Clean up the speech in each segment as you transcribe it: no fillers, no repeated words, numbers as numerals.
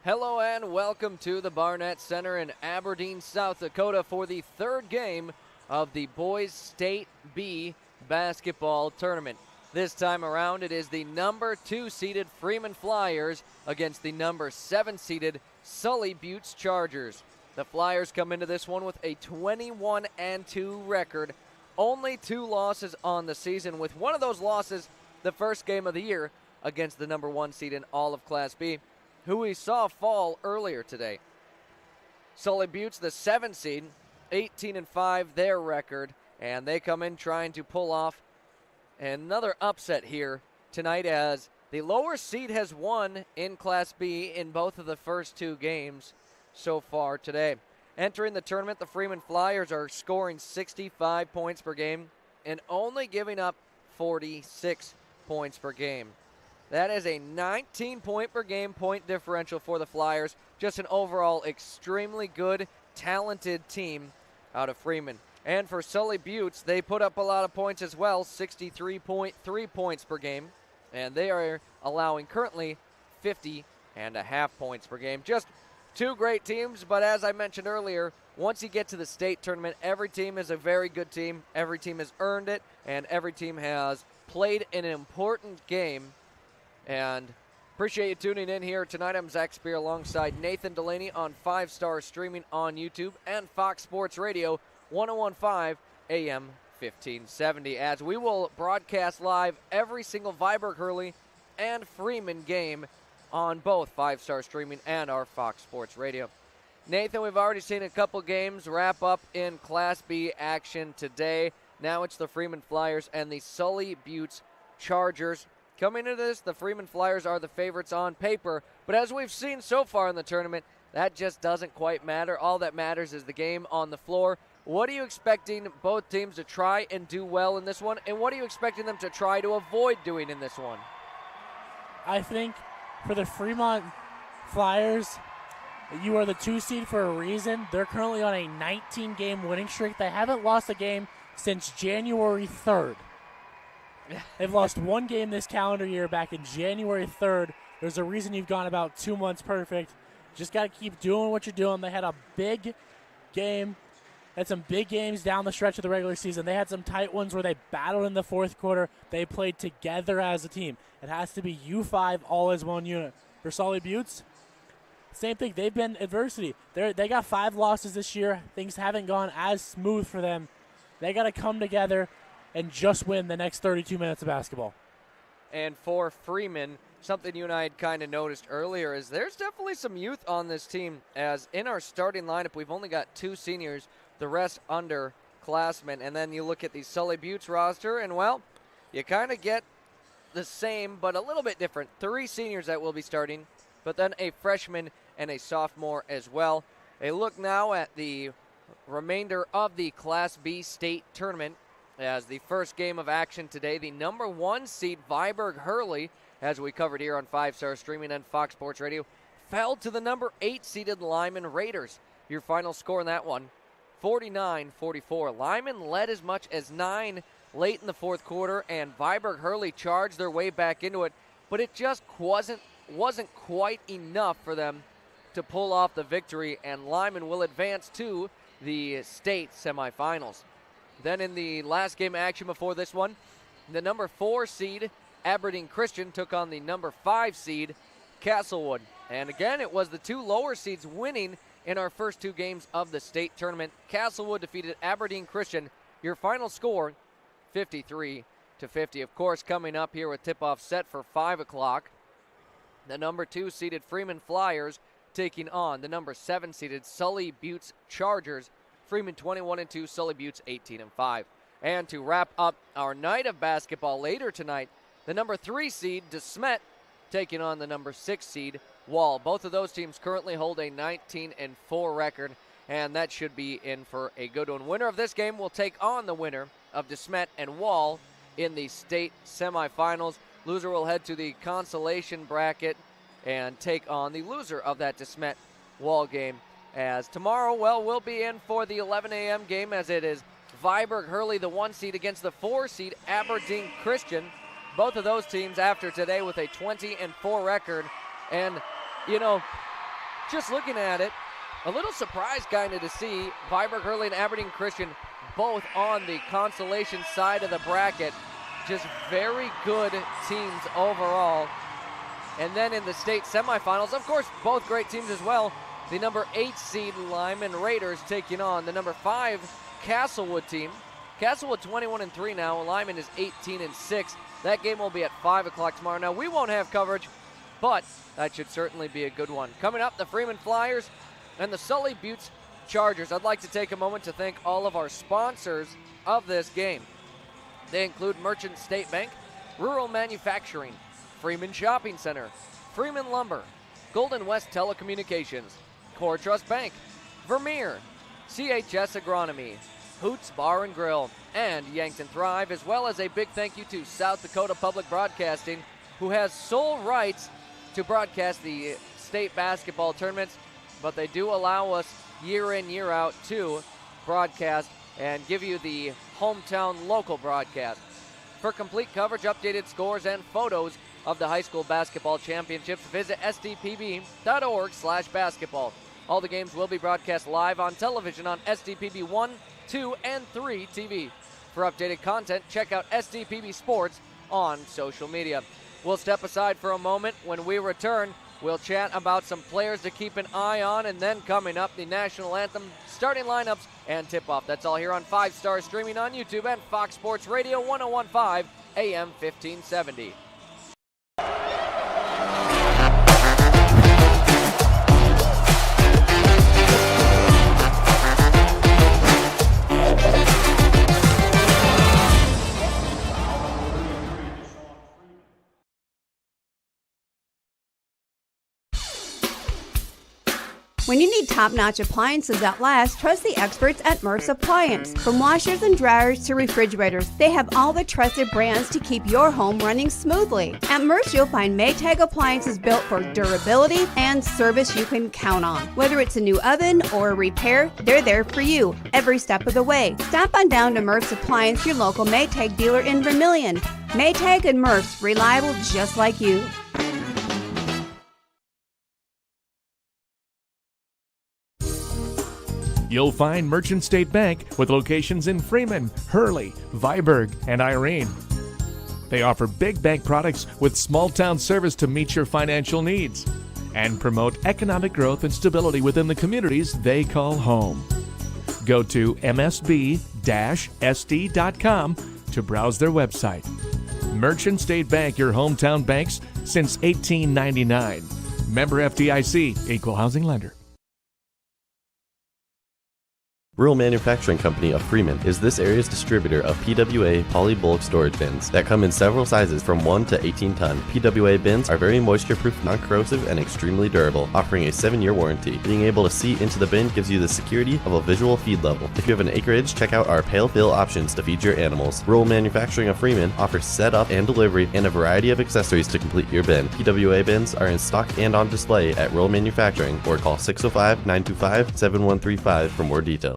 Hello and welcome to the Barnett Center in Aberdeen, South Dakota for the third game of the Boys State B basketball tournament. This time around, it is the number 2 seeded Freeman Flyers against the number 7 seeded Sully Buttes Chargers. The Flyers come into this one with a 21-2 record, only 2 losses on the season, with one of those losses the first game of the year against the number 1 seed in all of Class B, who we saw fall earlier today. Sully Buttes, the 7 seed, 18-5 their record, and they come in trying to pull off another upset here tonight as the lower seed has won in Class B in both of the first 2 games so far today. Entering the tournament, the Freeman Flyers are scoring 65 points per game and only giving up 46 points per game. That is a 19-point-per-game point differential for the Flyers. Just an overall extremely good, talented team out of Freeman. And for Sully Buttes, they put up a lot of points as well, 63.3 points per game. And they are allowing currently 50.5 points per game. Just 2 great teams, but as I mentioned earlier, once you get to the state tournament, every team is a very good team. Every team has earned it, and every team has played an important game. And appreciate you tuning in here tonight. I'm Zac Spear alongside Nathan Delaney on 5 Star streaming on YouTube and Fox Sports Radio 1015 AM 1570, as we will broadcast live every single Viborg Hurley and Freeman game on both 5 Star streaming and our Fox Sports Radio. Nathan, we've already seen a couple games wrap up in Class B action today. Now it's the Freeman Flyers and the Sully Buttes Chargers. Coming into this, the Freeman Flyers are the favorites on paper, but as we've seen so far in the tournament, that just doesn't quite matter. All that matters is the game on the floor. What are you expecting both teams to try and do well in this one, and what are you expecting them to try to avoid doing in this one? I think for the Fremont Flyers, you are the 2 seed for a reason. They're currently on a 19-game winning streak. They haven't lost a game since January 3rd. They've lost 1 game this calendar year back in January 3rd. There's a reason you've gone about 2 months perfect. Just got to keep doing what you're doing. They had a big game, had some big games down the stretch of the regular season. They had some tight ones where they battled in the fourth quarter. They played together as a team. It has to be U5 all as one unit. For Sully Buttes, same thing. They've been adversity. They got 5 losses this year. Things haven't gone as smooth for them. They got to come together and just win the next 32 minutes of basketball. And for Freeman, something you and I had kind of noticed earlier is there's definitely some youth on this team, as in our starting lineup, we've only got 2 seniors, the rest underclassmen. And then you look at the Sully Buttes roster, and, well, you kind of get the same but a little bit different. 3 seniors that will be starting, but then a freshman and a sophomore as well. A look now at the remainder of the Class B state tournament. As the first game of action today, the number 1 seed Viborg Hurley, as we covered here on 5 Star streaming and Fox Sports Radio, fell to the number 8 seeded Lyman Raiders. Your final score in that one, 49-44. Lyman led as much as 9 late in the fourth quarter, and Viborg Hurley charged their way back into it, but it just wasn't quite enough for them to pull off the victory, and Lyman will advance to the state semifinals. Then in the last game action before this one, the number 4 seed Aberdeen Christian took on the number 5 seed Castlewood. And again, it was the 2 lower seeds winning in our first 2 games of the state tournament. Castlewood defeated Aberdeen Christian. Your final score, 53-50. Of course, coming up here with tip-off set for 5 o'clock, the number 2 seeded Freeman Flyers taking on the number 7 seeded Sully Buttes Chargers. Freeman 21-2, Sully Buttes 18-5. And to wrap up our night of basketball later tonight, the number 3 seed DeSmet taking on the number 6 seed Wall. Both of those teams currently hold a 19-4 record, and that should be in for a good one. Winner of this game will take on the winner of DeSmet and Wall in the state semifinals. Loser will head to the consolation bracket and take on the loser of that DeSmet Wall game. As tomorrow, well, we'll be in for the 11 a.m. game, as it is Viborg Hurley, the 1 seed, against the 4 seed Aberdeen Christian. Both of those teams after today with a 20-4 record. And, you know, just looking at it, a little surprised kind of to see Viborg Hurley and Aberdeen Christian both on the consolation side of the bracket. Just very good teams overall. And then in the state semifinals, of course, both great teams as well. The number 8 seed Lyman Raiders taking on the number 5 Castlewood team. Castlewood 21-3 now. Lyman is 18-6. That game will be at 5 o'clock tomorrow. Now, we won't have coverage, but that should certainly be a good one. Coming up, the Freeman Flyers and the Sully Buttes Chargers. I'd like to take a moment to thank all of our sponsors of this game. They include Merchant State Bank, Rural Manufacturing, Freeman Shopping Center, Freeman Lumber, Golden West Telecommunications, Core Trust Bank, Vermeer, CHS Agronomy, Hoots Bar and Grill, and Yankton Thrive, as well as a big thank you to South Dakota Public Broadcasting, who has sole rights to broadcast the state basketball tournaments, but they do allow us year in, year out to broadcast and give you the hometown local broadcast. For complete coverage, updated scores, and photos of the high school basketball championships, visit sdpb.org/basketball. All the games will be broadcast live on television on SDPB 1, 2, and 3 TV. For updated content, check out SDPB Sports on social media. We'll step aside for a moment. When we return, we'll chat about some players to keep an eye on, and then coming up, the national anthem, starting lineups, and tip-off. That's all here on 5 Star, streaming on YouTube and Fox Sports Radio 101.5 AM 1570. When you need top-notch appliances that last, trust the experts at Murph's Appliance. From washers and dryers to refrigerators, they have all the trusted brands to keep your home running smoothly. At Murph's, you'll find Maytag appliances built for durability and service you can count on. Whether it's a new oven or a repair, they're there for you every step of the way. Stop on down to Murph's Appliance, your local Maytag dealer in Vermilion. Maytag and Murph's, reliable just like you. You'll find Merchant State Bank with locations in Freeman, Hurley, Viborg, and Irene. They offer big bank products with small-town service to meet your financial needs and promote economic growth and stability within the communities they call home. Go to msb-sd.com to browse their website. Merchant State Bank, your hometown banks since 1899. Member FDIC, Equal Housing Lender. Rural Manufacturing Company of Freeman is this area's distributor of PWA poly-bulk storage bins that come in several sizes from 1 to 18 ton. PWA bins are very moisture-proof, non-corrosive, and extremely durable, offering a 7-year warranty. Being able to see into the bin gives you the security of a visual feed level. If you have an acreage, check out our pale fill options to feed your animals. Rural Manufacturing of Freeman offers setup and delivery and a variety of accessories to complete your bin. PWA bins are in stock and on display at Rural Manufacturing, or call 605-925-7135 for more details.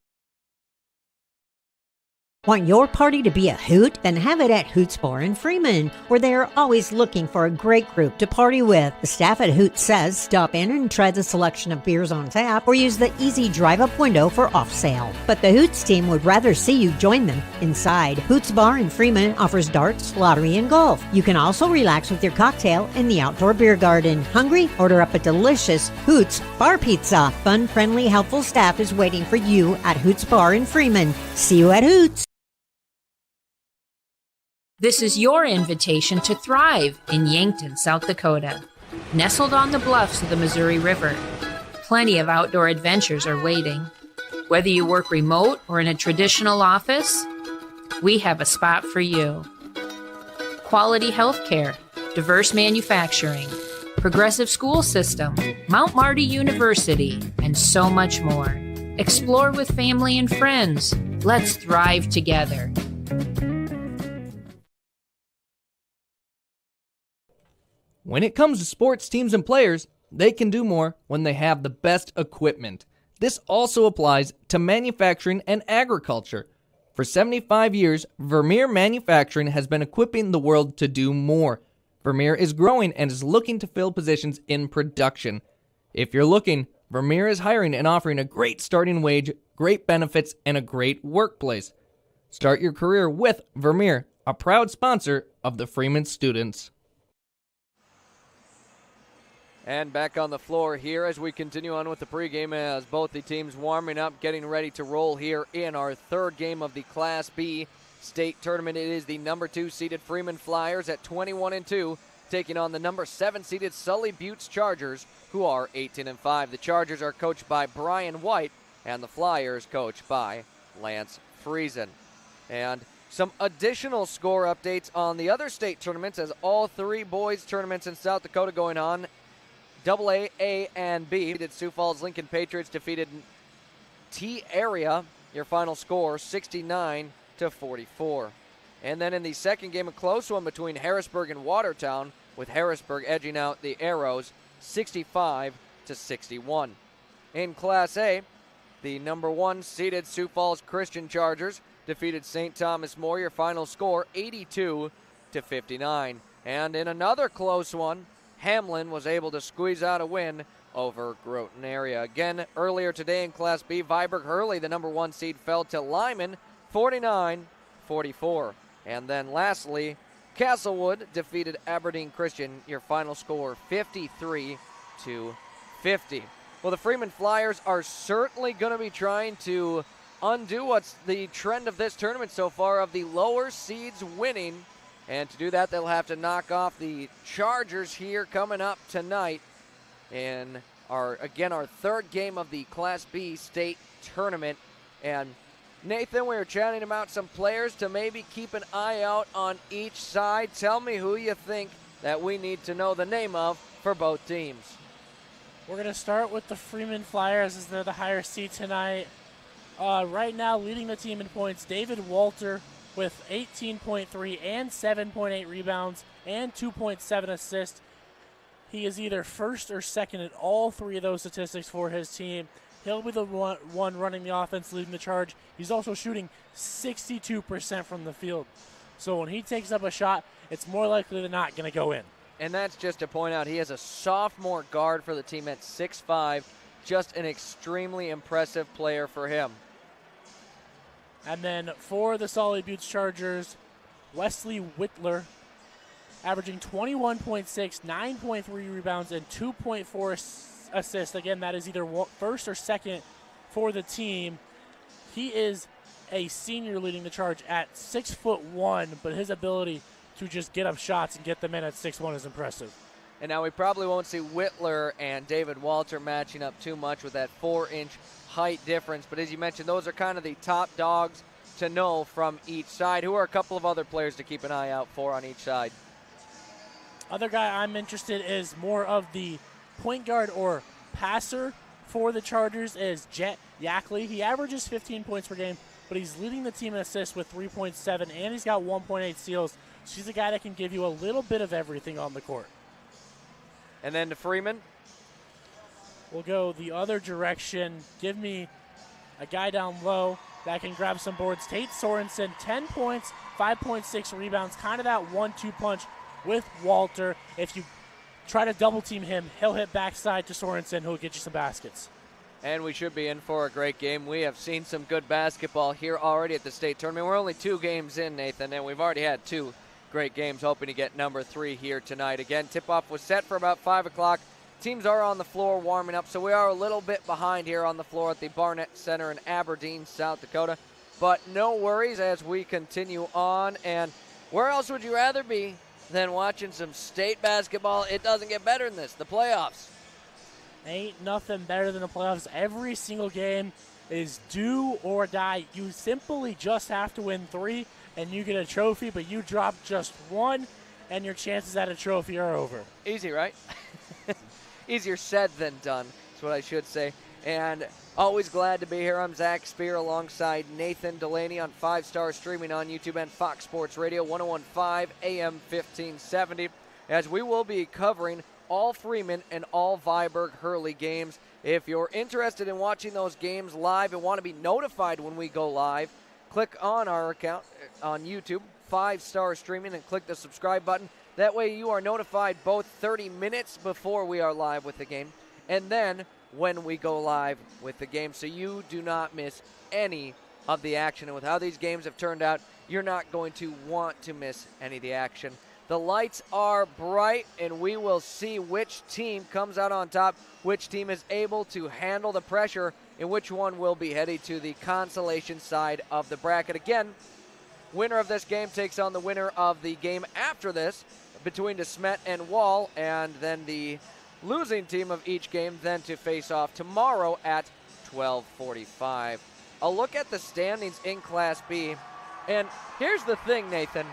Want your party to be a hoot? Then have it at Hoots Bar in Freeman, where they are always looking for a great group to party with. The staff at Hoots says stop in and try the selection of beers on tap or use the easy drive-up window for off sale. But the Hoots team would rather see you join them inside. Hoots Bar in Freeman offers darts, lottery, and golf. You can also relax with your cocktail in the outdoor beer garden. Hungry? Order up a delicious Hoots Bar Pizza. Fun, friendly, helpful staff is waiting for you at Hoots Bar in Freeman. See you at Hoots. This is your invitation to thrive in Yankton, South Dakota. Nestled on the bluffs of the Missouri River, plenty of outdoor adventures are waiting. Whether you work remote or in a traditional office, we have a spot for you. Quality healthcare, diverse manufacturing, progressive school system, Mount Marty University, and so much more. Explore with family and friends. Let's thrive together. When it comes to sports teams and players, they can do more when they have the best equipment. This also applies to manufacturing and agriculture. For 75 years, Vermeer Manufacturing has been equipping the world to do more. Vermeer is growing and is looking to fill positions in production. If you're looking Vermeer is hiring and offering a great starting wage, great benefits, and a great workplace. Start your career with Vermeer, a proud sponsor of the Freeman students. And back on the floor here as we continue on with the pregame as both the teams warming up, getting ready to roll here in our third game of the Class B state tournament. It is the number 2 seeded Freeman Flyers at 21-2, taking on the number 7 seeded Sully Buttes Chargers, who are 18-5. The Chargers are coached by Brian White, and the Flyers coached by Lance Friesen. And some additional score updates on the other state tournaments as all 3 boys tournaments in South Dakota going on. AA, A, and B. Sioux Falls Lincoln Patriots defeated T Area. Your final score 69-44. And then in the second game, a close one between Harrisburg and Watertown, with Harrisburg edging out the Arrows 65-61. In Class A, the number 1 seeded Sioux Falls Christian Chargers defeated St. Thomas More. Your final score 82-59. And in another close one, Hamlin was able to squeeze out a win over Groton area. Again, earlier today in Class B, Viborg Hurley, the number 1 seed, fell to Lyman 49-44. And then lastly, Castlewood defeated Aberdeen Christian. Your final score 53-50. Well, the Freeman Flyers are certainly going to be trying to undo what's the trend of this tournament so far of the lower seeds winning. And to do that, they'll have to knock off the Chargers here coming up tonight in our third game of the Class B state tournament. And Nathan, we were chatting about some players to maybe keep an eye out on each side. Tell me who you think that we need to know the name of for both teams. We're going to start with the Freeman Flyers as they're the higher seed tonight. Right now, leading the team in points, David Walter with 18.3 and 7.8 rebounds and 2.7 assists. He is either first or second in all 3 of those statistics for his team. He'll be the one running the offense, leading the charge. He's also shooting 62% from the field. So when he takes up a shot, it's more likely than not going to go in. And that's just to point out, he has a sophomore guard for the team at 6'5", just an extremely impressive player for him. And then for the Sully Buttes Chargers, Wesley Whitler, averaging 21.6, 9.3 rebounds, and 2.4 assists. Again, that is either first or second for the team. He is a senior leading the charge at 6'1", but his ability to just get up shots and get them in at 6'1" is impressive. And now we probably won't see Whitler and David Walter matching up too much with that 4-inch height difference. But as you mentioned, those are kind of the top dogs to know from each side. Who are a couple of other players to keep an eye out for on each side? Other guy I'm interested is more of the point guard or passer for the Chargers is Jet Yackley. He averages 15 points per game, but he's leading the team in assists with 3.7, and he's got 1.8 steals. So he's a guy that can give you a little bit of everything on the court. And then to Freeman. We'll go the other direction. Give me a guy down low that can grab some boards. Tate Sorensen, 10 points, 5.6 rebounds, kind of that 1-2 punch with Walter. If you try to double team him, he'll hit backside to Sorensen, who'll get you some baskets. And we should be in for a great game. We have seen some good basketball here already at the state tournament. We're only 2 games in, Nathan, and we've already had 2 great games, hoping to get number 3 here tonight. Again, tip-off was set for about 5 o'clock. Teams are on the floor warming up, so we are a little bit behind here on the floor at the Barnett Center in Aberdeen, South Dakota. But no worries as we continue on. And where else would you rather be than watching some state basketball? It doesn't get better than this, the playoffs. Ain't nothing better than the playoffs. Every single game is do or die. You simply just have to win 3, and you get a trophy, but you drop just 1, and your chances at a trophy are over. Easy, right? Easier said than done, is what I should say. And always glad to be here. I'm Zac Spear alongside Nathan Delaney on 5-Star streaming on YouTube and Fox Sports Radio 101.5 AM 1570, as we will be covering all Freeman and all Viborg Hurley games. If you're interested in watching those games live and want to be notified when we go live, click on our account on YouTube, 5-Star streaming, and click the subscribe button. That way you are notified both 30 minutes before we are live with the game, and then when we go live with the game, so you do not miss any of the action. And with how these games have turned out, you're not going to want to miss any of the action. The lights are bright, and we will see which team comes out on top, which team is able to handle the pressure, and which one will be headed to the consolation side of the bracket. Again, winner of this game takes on the winner of the game after this between DeSmet and Wall, and then the losing team of each game then to face off tomorrow at 12:45. A look at the standings in Class B, and here's the thing, Nathan.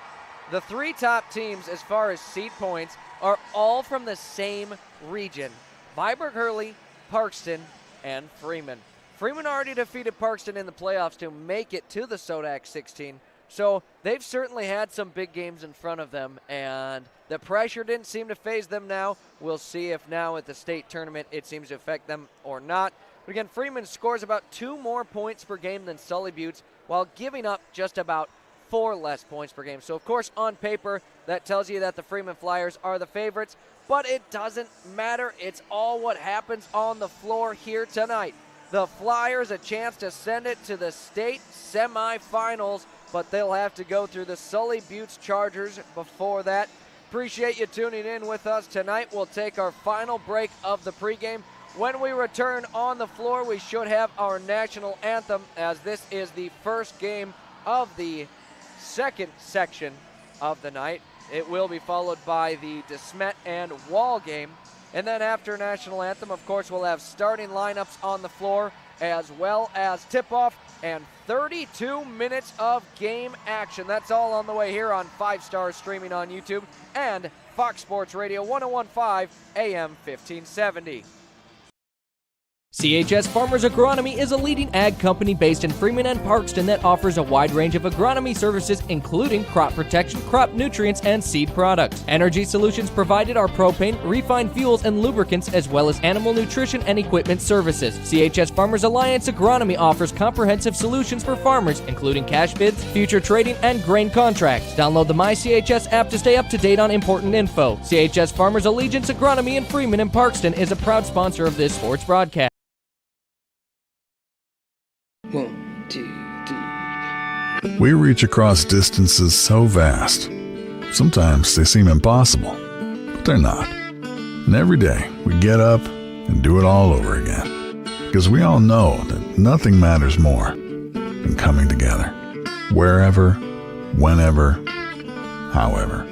The three top teams as far as seed points are all from the same region: Viborg, Hurley, Parkston, and Freeman. Freeman already defeated Parkston in the playoffs to make it to the Sodak 16, so they've certainly had some big games in front of them, and the pressure didn't seem to faze them now. We'll see if now at the state tournament it seems to affect them or not. But again, Freeman scores about 2 more points per game than Sully Buttes, while giving up just about 4 less points per game. So, of course, on paper, that tells you that the Freeman Flyers are the favorites, but it doesn't matter. It's all what happens on the floor here tonight. The Flyers a chance to send it to the state semifinals, but they'll have to go through the Sully Buttes Chargers before that. Appreciate you tuning in with us tonight. We'll take our final break of the pregame. When we return on the floor, we should have our national anthem, as this is the first game of the second section of the night. It will be followed by the DeSmet and Wall game. And then after national anthem, of course, we'll have starting lineups on the floor, as well as tip-off and 32 minutes of game action. That's all on the way here on 5 Stars streaming on YouTube and Fox Sports Radio 101.5 AM 1570. CHS Farmers Agronomy is a leading ag company based in Freeman and Parkston that offers a wide range of agronomy services, including crop protection, crop nutrients, and seed products. Energy solutions provided are propane, refined fuels, and lubricants, as well as animal nutrition and equipment services. CHS Farmers Alliance Agronomy offers comprehensive solutions for farmers, including cash bids, future trading, and grain contracts. Download the MyCHS app to stay up to date on important info. CHS Farmers Allegiance Agronomy in Freeman and Parkston is a proud sponsor of this sports broadcast. 1, 2, 3. We reach across distances so vast. Sometimes they seem impossible, but they're not. And every day we get up and do it all over again. Because we all know that nothing matters more than coming together. Wherever, whenever, however.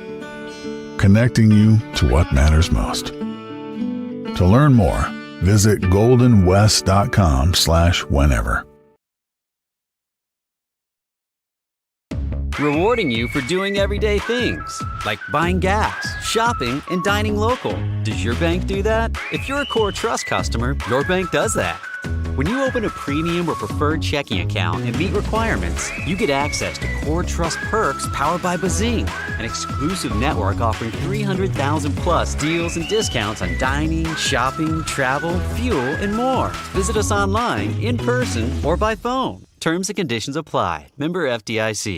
Connecting you to what matters most. To learn more, visit goldenwest.com/whenever. Rewarding you for doing everyday things, like buying gas, shopping, and dining local. Does your bank do that? If you're a Core Trust customer, your bank does that. When you open a premium or preferred checking account and meet requirements, you get access to Core Trust perks powered by Bazing, an exclusive network offering 300,000 plus deals and discounts on dining, shopping, travel, fuel, and more. Visit us online, in person, or by phone. Terms and conditions apply. Member FDIC.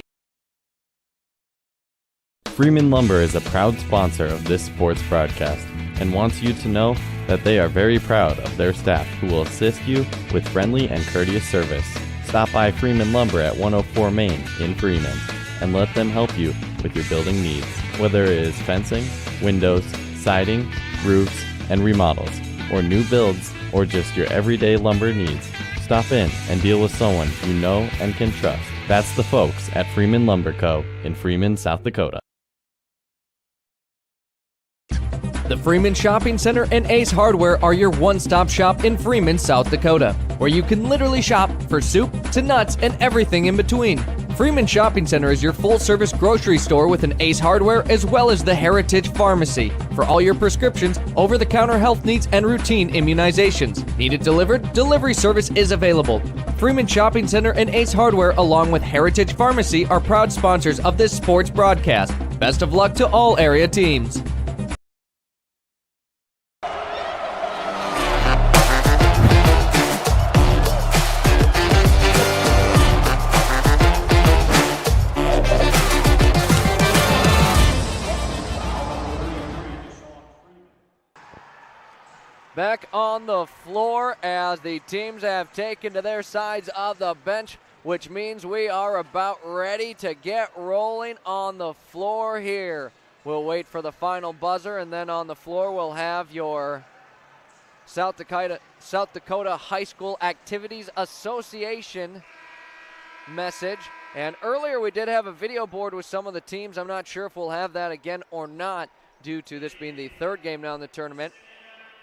Freeman Lumber is a proud sponsor of this sports broadcast and wants you to know that they are very proud of their staff who will assist you with friendly and courteous service. Stop by Freeman Lumber at 104 Main in Freeman and let them help you with your building needs, whether it is fencing, windows, siding, roofs, and remodels, or new builds, or just your everyday lumber needs. Stop in and deal with someone you know and can trust. That's the folks at Freeman Lumber Co. in Freeman, South Dakota. The Freeman Shopping Center and Ace Hardware are your one-stop shop in Freeman, South Dakota, where you can literally shop for soup to nuts and everything in between. Freeman Shopping Center is your full-service grocery store with an Ace Hardware as well as the Heritage Pharmacy for all your prescriptions, over-the-counter health needs, and routine immunizations. Need it delivered? Delivery service is available. Freeman Shopping Center and Ace Hardware, along with Heritage Pharmacy, are proud sponsors of this sports broadcast. Best of luck to all area teams. back on the floor as the teams have taken to their sides of the bench, which means we are about ready to get rolling on the floor here. We'll wait for the final buzzer, and then on the floor we'll have your South Dakota High School Activities Association message. And earlier we did have a video board with some of the teams. I'm not sure if we'll have that again or not, due to this being the third game now in the tournament.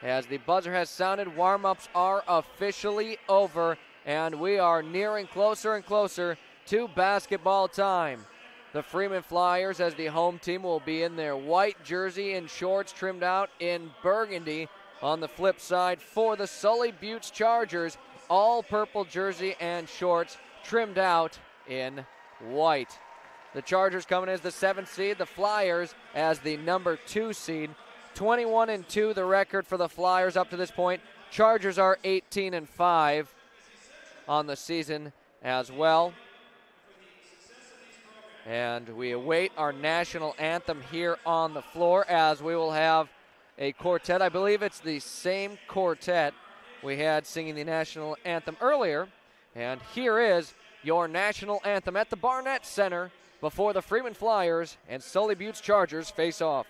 As the buzzer has sounded, warm-ups are officially over, and we are nearing closer and closer to basketball time. The Freeman Flyers, as the home team, will be in their white jersey and shorts trimmed out in burgundy. On the flip side, for the Sully Buttes Chargers, all purple jersey and shorts trimmed out in white. The Chargers coming as the 7th seed, the Flyers as the number 2 seed. 21-2 the record for the Flyers up to this point. Chargers are 18-5 on the season as well. And we await our national anthem here on the floor, as we will have a quartet. I believe it's the same quartet we had singing the national anthem earlier. And here is your national anthem at the Barnett Center before the Freeman Flyers and Sully Buttes Chargers face off.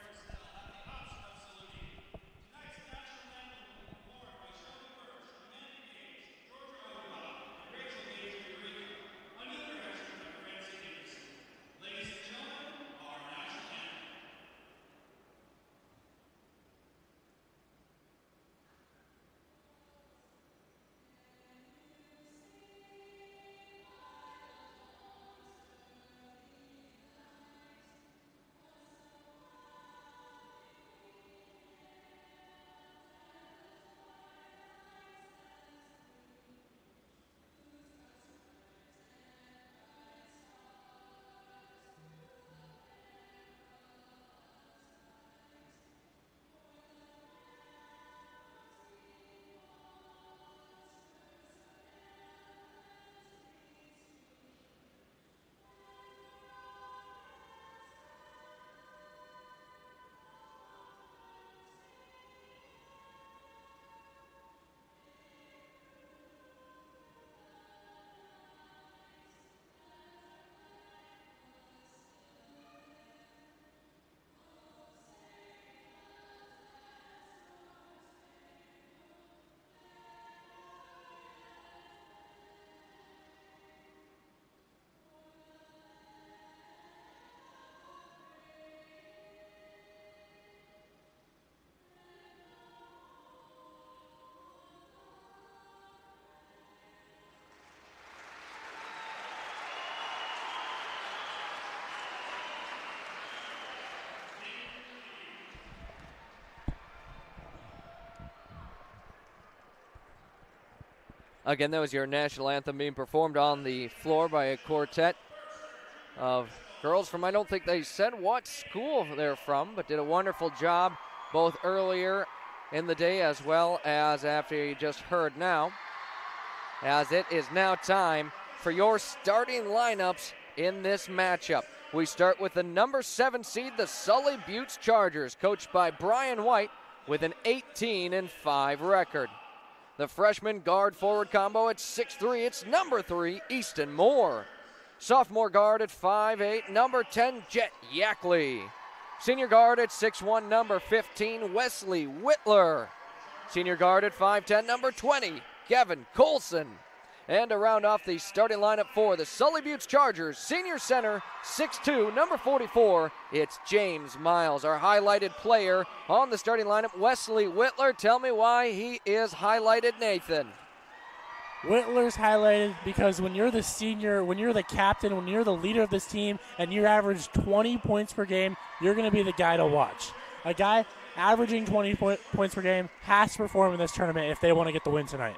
Again, that was your national anthem being performed on the floor by a quartet of girls from, I don't think they said what school they're from, but did a wonderful job both earlier in the day as well as after you just heard now. As it is now time for your starting lineups in this matchup. We start with the number 7 seed, the Sully Buttes Chargers, coached by Brian White with an 18-5 record. The freshman guard-forward combo at 6'3", it's number 3, Easton Moore. Sophomore guard at 5'8", number 10, Jet Yackley. Senior guard at 6'1", number 15, Wesley Whitler. Senior guard at 5'10", number 20, Gavin Colson. And to round off the starting lineup for the Sully Buttes Chargers, senior center, 6'2", number 44, it's James Miles. Our highlighted player on the starting lineup, Wesley Whitler. Tell me why he is highlighted, Nathan. Whitler's highlighted because when you're the senior, when you're the captain, when you're the leader of this team, and you average 20 points per game, you're going to be the guy to watch. A guy averaging 20 points per game has to perform in this tournament if they want to get the win tonight.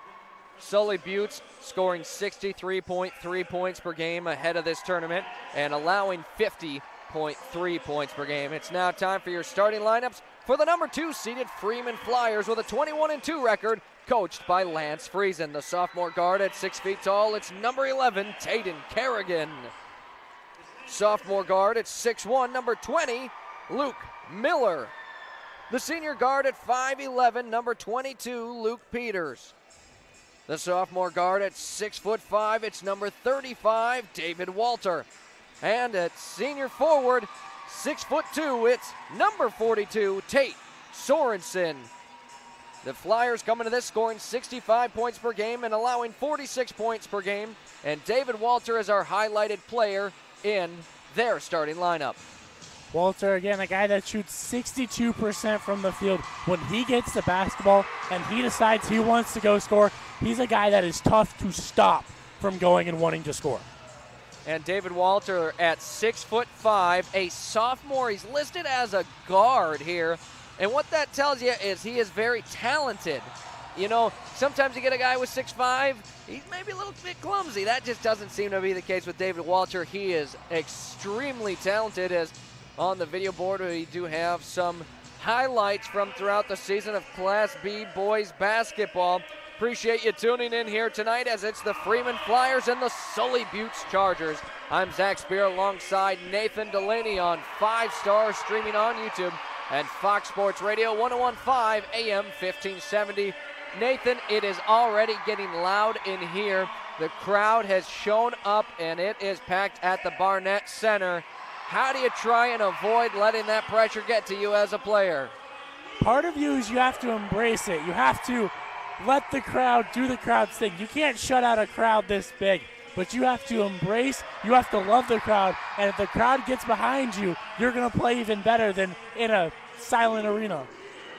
Sully Buttes scoring 63.3 points per game ahead of this tournament and allowing 50.3 points per game. It's now time for your starting lineups for the number 2 seeded Freeman Flyers with a 21-2 record, coached by Lance Friesen. The sophomore guard at 6 feet tall, it's number 11, Tayden Kerrigan. Sophomore guard at 6'1", number 20, Luke Miller. The senior guard at 5'11", number 22, Luke Peters. The sophomore guard at 6'5", it's number 35, David Walter. And at senior forward, 6'2", it's number 42, Tate Sorensen. The Flyers coming to this scoring 65 points per game and allowing 46 points per game. And David Walter is our highlighted player in their starting lineup. Walter, again, a guy that shoots 62% from the field. When he gets the basketball and he decides he wants to go score, he's a guy that is tough to stop from going and wanting to score. And David Walter at 6'5", a sophomore. He's listed as a guard here. And what that tells you is he is very talented. You know, sometimes you get a guy with 6'5", he's maybe a little bit clumsy. That just doesn't seem to be the case with David Walter. He is extremely talented. As on the video board, we do have some highlights from throughout the season of Class B boys basketball. Appreciate you tuning in here tonight as it's the Freeman Flyers and the Sully Buttes Chargers. I'm Zac Spear alongside Nathan Delaney on 5 Star, streaming on YouTube and Fox Sports Radio 101.5 AM 1570. Nathan, it is already getting loud in here. The crowd has shown up and it is packed at the Barnett Center. How do you try and avoid letting that pressure get to you as a player? Part of you is you have to embrace it. You have to let the crowd do the crowd's thing. You can't shut out a crowd this big, but you have to embrace, you have to love the crowd, and if the crowd gets behind you, you're going to play even better than in a silent arena.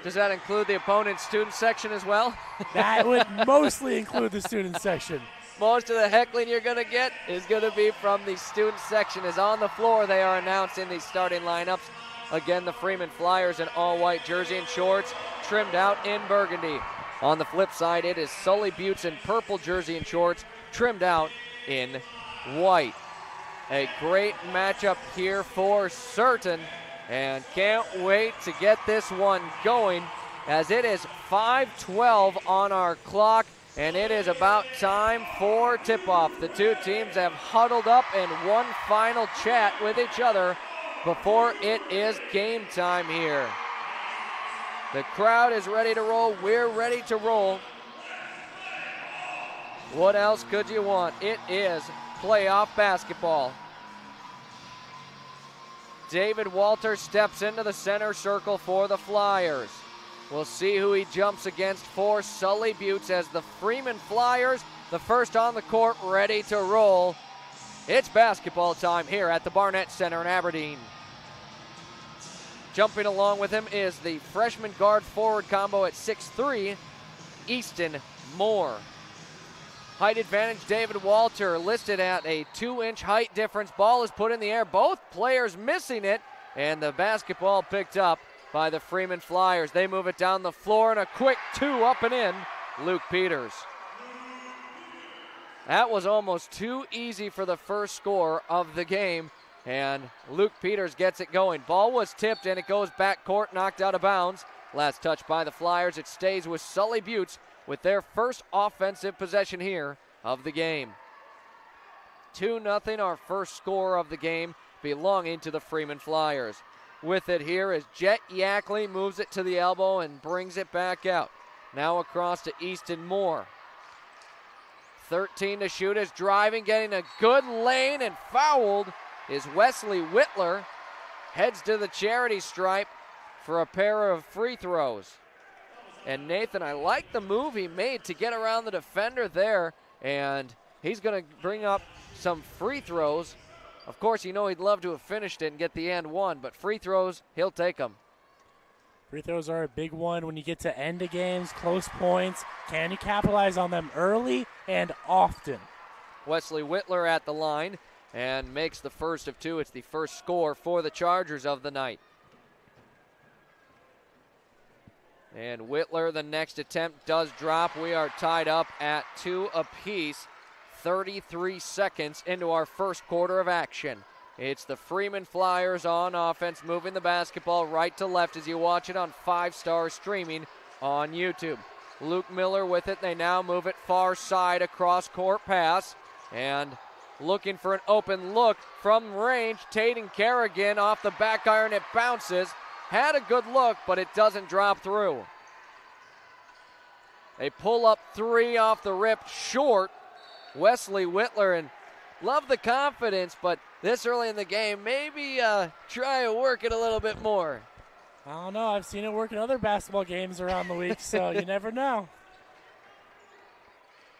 Does that include the opponent's student section as well? That would mostly include the student section. Most of the heckling you're going to get is going to be from the student section. As on the floor, they are announced in the starting lineups. Again, the Freeman Flyers in all-white jersey and shorts, trimmed out in burgundy. On the flip side, it is Sully Buttes in purple jersey and shorts, trimmed out in white. A great matchup here for certain, and can't wait to get this one going, as it is 5:12 on our clock, and it is about time for tip-off. The two teams have huddled up in one final chat with each other before it is game time here. The crowd is ready to roll. We're ready to roll. What else could you want? It is playoff basketball. David Walter steps into the center circle for the Flyers. We'll see who he jumps against for Sully Buttes as the Freeman Flyers, the first on the court, ready to roll. It's basketball time here at the Barnett Center in Aberdeen. Jumping along with him is the freshman guard forward combo at 6'3", Easton Moore. Height advantage, David Walter listed at a 2-inch height difference. Ball is put in the air. Both players missing it, and the basketball picked up by the Freeman Flyers. They move it down the floor, and a quick 2 up and in, Luke Peters. That was almost too easy for the first score of the game, and Luke Peters gets it going. Ball was tipped, and it goes back court, knocked out of bounds. Last touch by the Flyers. It stays with Sully Buttes with their first offensive possession here of the game. 2-0, our first score of the game, belonging to the Freeman Flyers. With it here is Jet Yackley, moves it to the elbow and brings it back out. Now across to Easton Moore. 13 to shoot, is driving, getting a good lane, and fouled is Wesley Whitler. Heads to the charity stripe for a pair of free throws. And Nathan, I like the move he made to get around the defender there, and he's going to bring up some free throws. Of course, you know he'd love to have finished it and get the and one, but free throws, he'll take them. Free throws are a big one when you get to end of games, close points. Can you capitalize on them early and often? Wesley Whitler at the line and makes the first of two. It's the first score for the Chargers of the night. And Whitler, the next attempt does drop. We are tied up at 2 apiece. 33 seconds into our first quarter of action. It's the Freeman Flyers on offense, moving the basketball right to left as you watch it on 5 Star streaming on YouTube. Luke Miller with it. They now move it far side, across court pass, and looking for an open look from range. Tate and Kerrigan off the back iron. It bounces had a good look, but it doesn't drop through. They pull up three off the rip, short. Wesley Whitler, and love the confidence, but this early in the game, maybe try to work it a little bit more. I don't know. I've seen it work in other basketball games around the week, so you never know.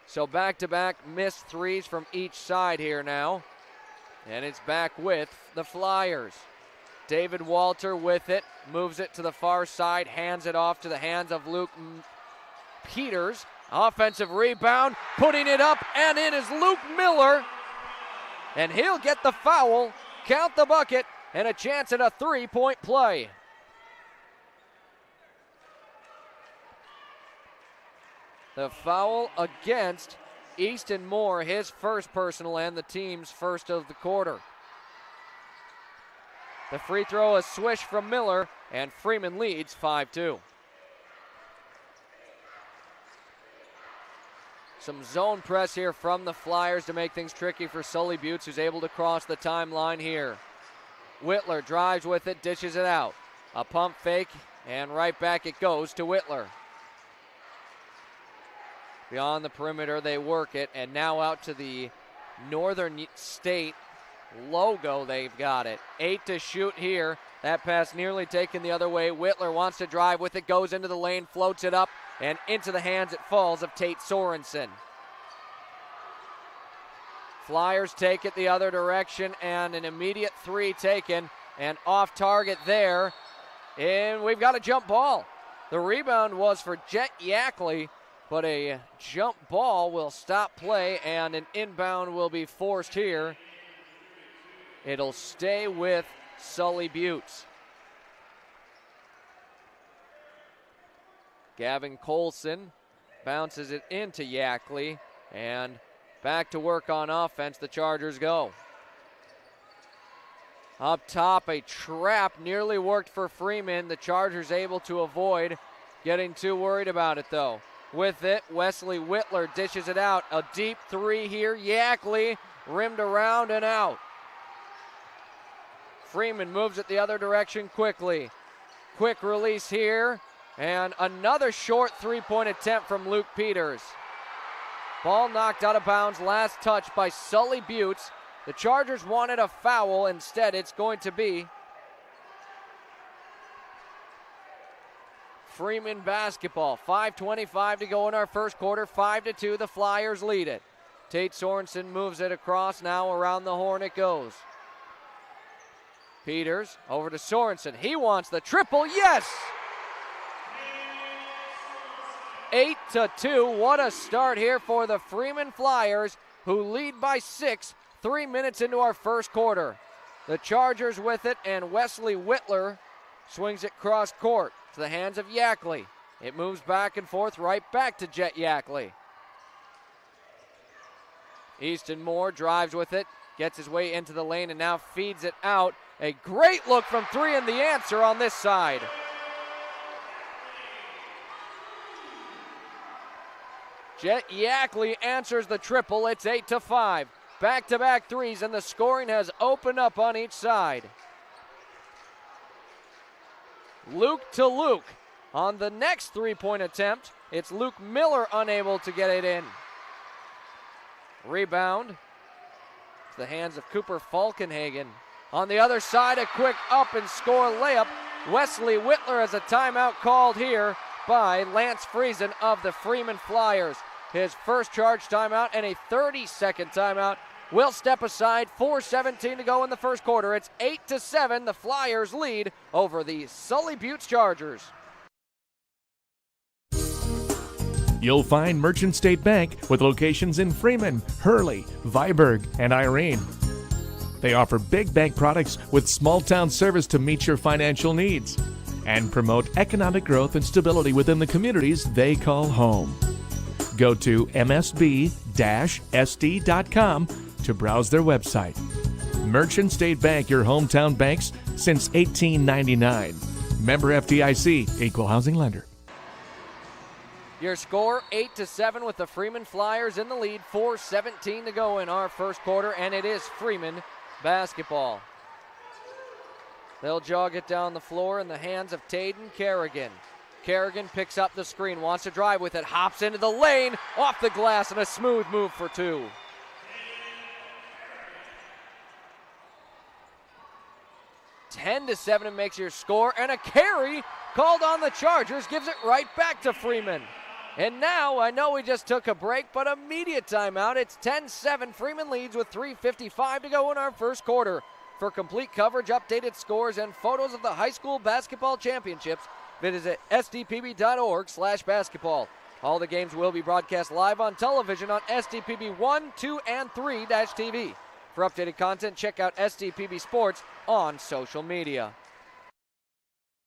So back-to-back missed threes from each side here now. And it's back with the Flyers. David Walter with it, moves it to the far side, hands it off to the hands of Luke Peters. Offensive rebound, putting it up and in is Luke Miller. And he'll get the foul, count the bucket, and a chance at a three-point play. The foul against Easton Moore, his first personal and the team's first of the quarter. The free throw, a swish from Miller, and Freeman leads 5-2. Some zone press here from the Flyers to make things tricky for Sully Buttes, who's able to cross the timeline here. Whitler drives with it, dishes it out. A pump fake, and right back it goes to Whitler. Beyond the perimeter, they work it, and now out to the Northern State logo, they've got it. 8 to shoot here. That pass nearly taken the other way. Whitler wants to drive with it, goes into the lane, floats it up, and into the hands it falls of Tate Sorensen. Flyers take it the other direction, and an immediate three taken, and off target there. And we've got a jump ball. The rebound was for Jet Yackley, but a jump ball will stop play, and an inbound will be forced here. It'll stay with Sully Buttes. Gavin Colson bounces it into Yackley, and back to work on offense the Chargers go. Up top, a trap nearly worked for Freeman. The Chargers able to avoid getting too worried about it, though. With it, Wesley Whitler dishes it out. A deep three here. Yackley rimmed around and out. Freeman moves it the other direction quickly. Quick release here. And another short three-point attempt from Luke Peters. Ball knocked out of bounds, last touch by Sully Buttes. The Chargers wanted a foul. Instead, it's going to be Freeman basketball. 5:25 to go in our first quarter. 5-2, the Flyers lead it. Tate Sorensen moves it across. Now around the horn it goes. Peters over to Sorensen. He wants the triple. Yes! 8-2. What a start here for the Freeman Flyers, who lead by 6, 3 minutes into our first quarter. The Chargers with it, and Wesley Whitler swings it cross court to the hands of Yackley. It moves back and forth, right back to Jet Yackley. Easton Moore drives with it, gets his way into the lane, and now feeds it out. A great look from three, and the answer on this side. Jet Yackley answers the triple. It's 8-5. Back-to-back threes, and the scoring has opened up on each side. Luke to Luke. On the next three-point attempt, it's Luke Miller unable to get it in. Rebound to the hands of Cooper Falkenhagen. On the other side, a quick up and score layup. Wesley Whitler has a timeout called here by Lance Friesen of the Freeman Flyers. His first charge timeout and a 30-second timeout will step aside. 4:17 to go in the first quarter. It's 8-7. The Flyers lead over the Sully Buttes Chargers. You'll find Merchant State Bank with locations in Freeman, Hurley, Viborg, and Irene. They offer big bank products with small-town service to meet your financial needs and promote economic growth and stability within the communities they call home. Go to msb-sd.com to browse their website. Merchant State Bank, your hometown banks since 1899. Member FDIC, Equal Housing Lender. Your score, 8-7 with the Freeman Flyers in the lead. 4:17 to go in our first quarter, and it is Freeman basketball. They'll jog it down the floor in the hands of Taden Kerrigan. Kerrigan picks up the screen, wants to drive with it, hops into the lane, off the glass, and a smooth move for two. Ten to 7 it makes your score, and a carry called on the Chargers gives it right back to Freeman. And now, I know we just took a break, but immediate timeout. It's 10-7. Freeman leads with 3:55 to go in our first quarter. For complete coverage, updated scores, and photos of the high school basketball championships, visit sdpb.org/basketball. All the games will be broadcast live on television on SDPB 1, 2, and 3-TV. For updated content, check out SDPB Sports on social media.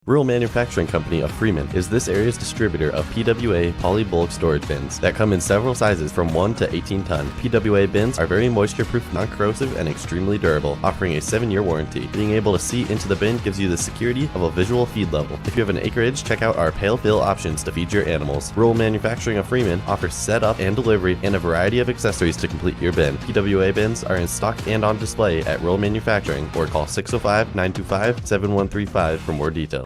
Rural Manufacturing Company of Freeman is this area's distributor of PWA poly bulk storage bins that come in several sizes from 1 to 18 ton. PWA bins are very moisture-proof, non-corrosive, and extremely durable, offering a 7-year warranty. Being able to see into the bin gives you the security of a visual feed level. If you have an acreage, check out our pale fill options to feed your animals. Rural Manufacturing of Freeman offers setup and delivery and a variety of accessories to complete your bin. PWA bins are in stock and on display at Rural Manufacturing, or call 605-925-7135 for more details.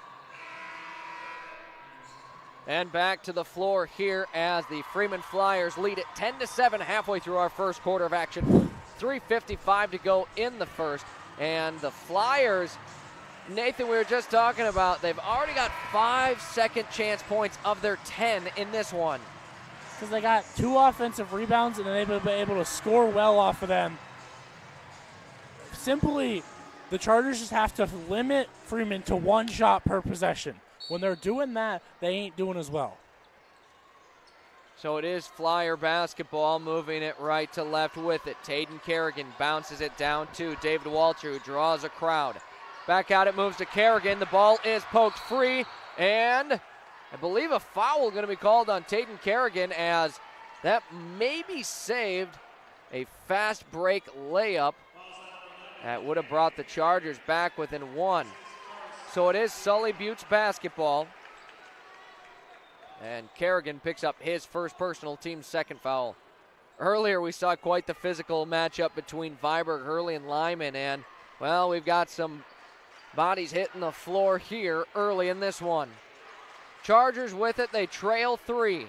And back to the floor here as the Freeman Flyers lead it 10-7 halfway through our first quarter of action. 3:55 to go in the first. And the Flyers, Nathan, we were just talking about, they've already got 5 second chance points of their 10 in this one. Because they got 2 offensive rebounds and then they've been able to score well off of them. Simply, the Chargers just have to limit Freeman to 1 shot per possession. When they're doing that, they ain't doing as well. So it is Flyer basketball, moving it right to left with it. Taden Kerrigan bounces it down to David Walter, who draws a crowd. Back out it moves to Kerrigan. The ball is poked free, and I believe a foul going to be called on Taden Kerrigan, as that maybe saved a fast break layup that would have brought the Chargers back within 1. So it is Sully Buttes basketball. And Kerrigan picks up his first personal, team's second foul. Earlier we saw quite the physical matchup between Viborg, Hurley, and Lyman. And, well, we've got some bodies hitting the floor here early in this one. Chargers with it, they trail 3.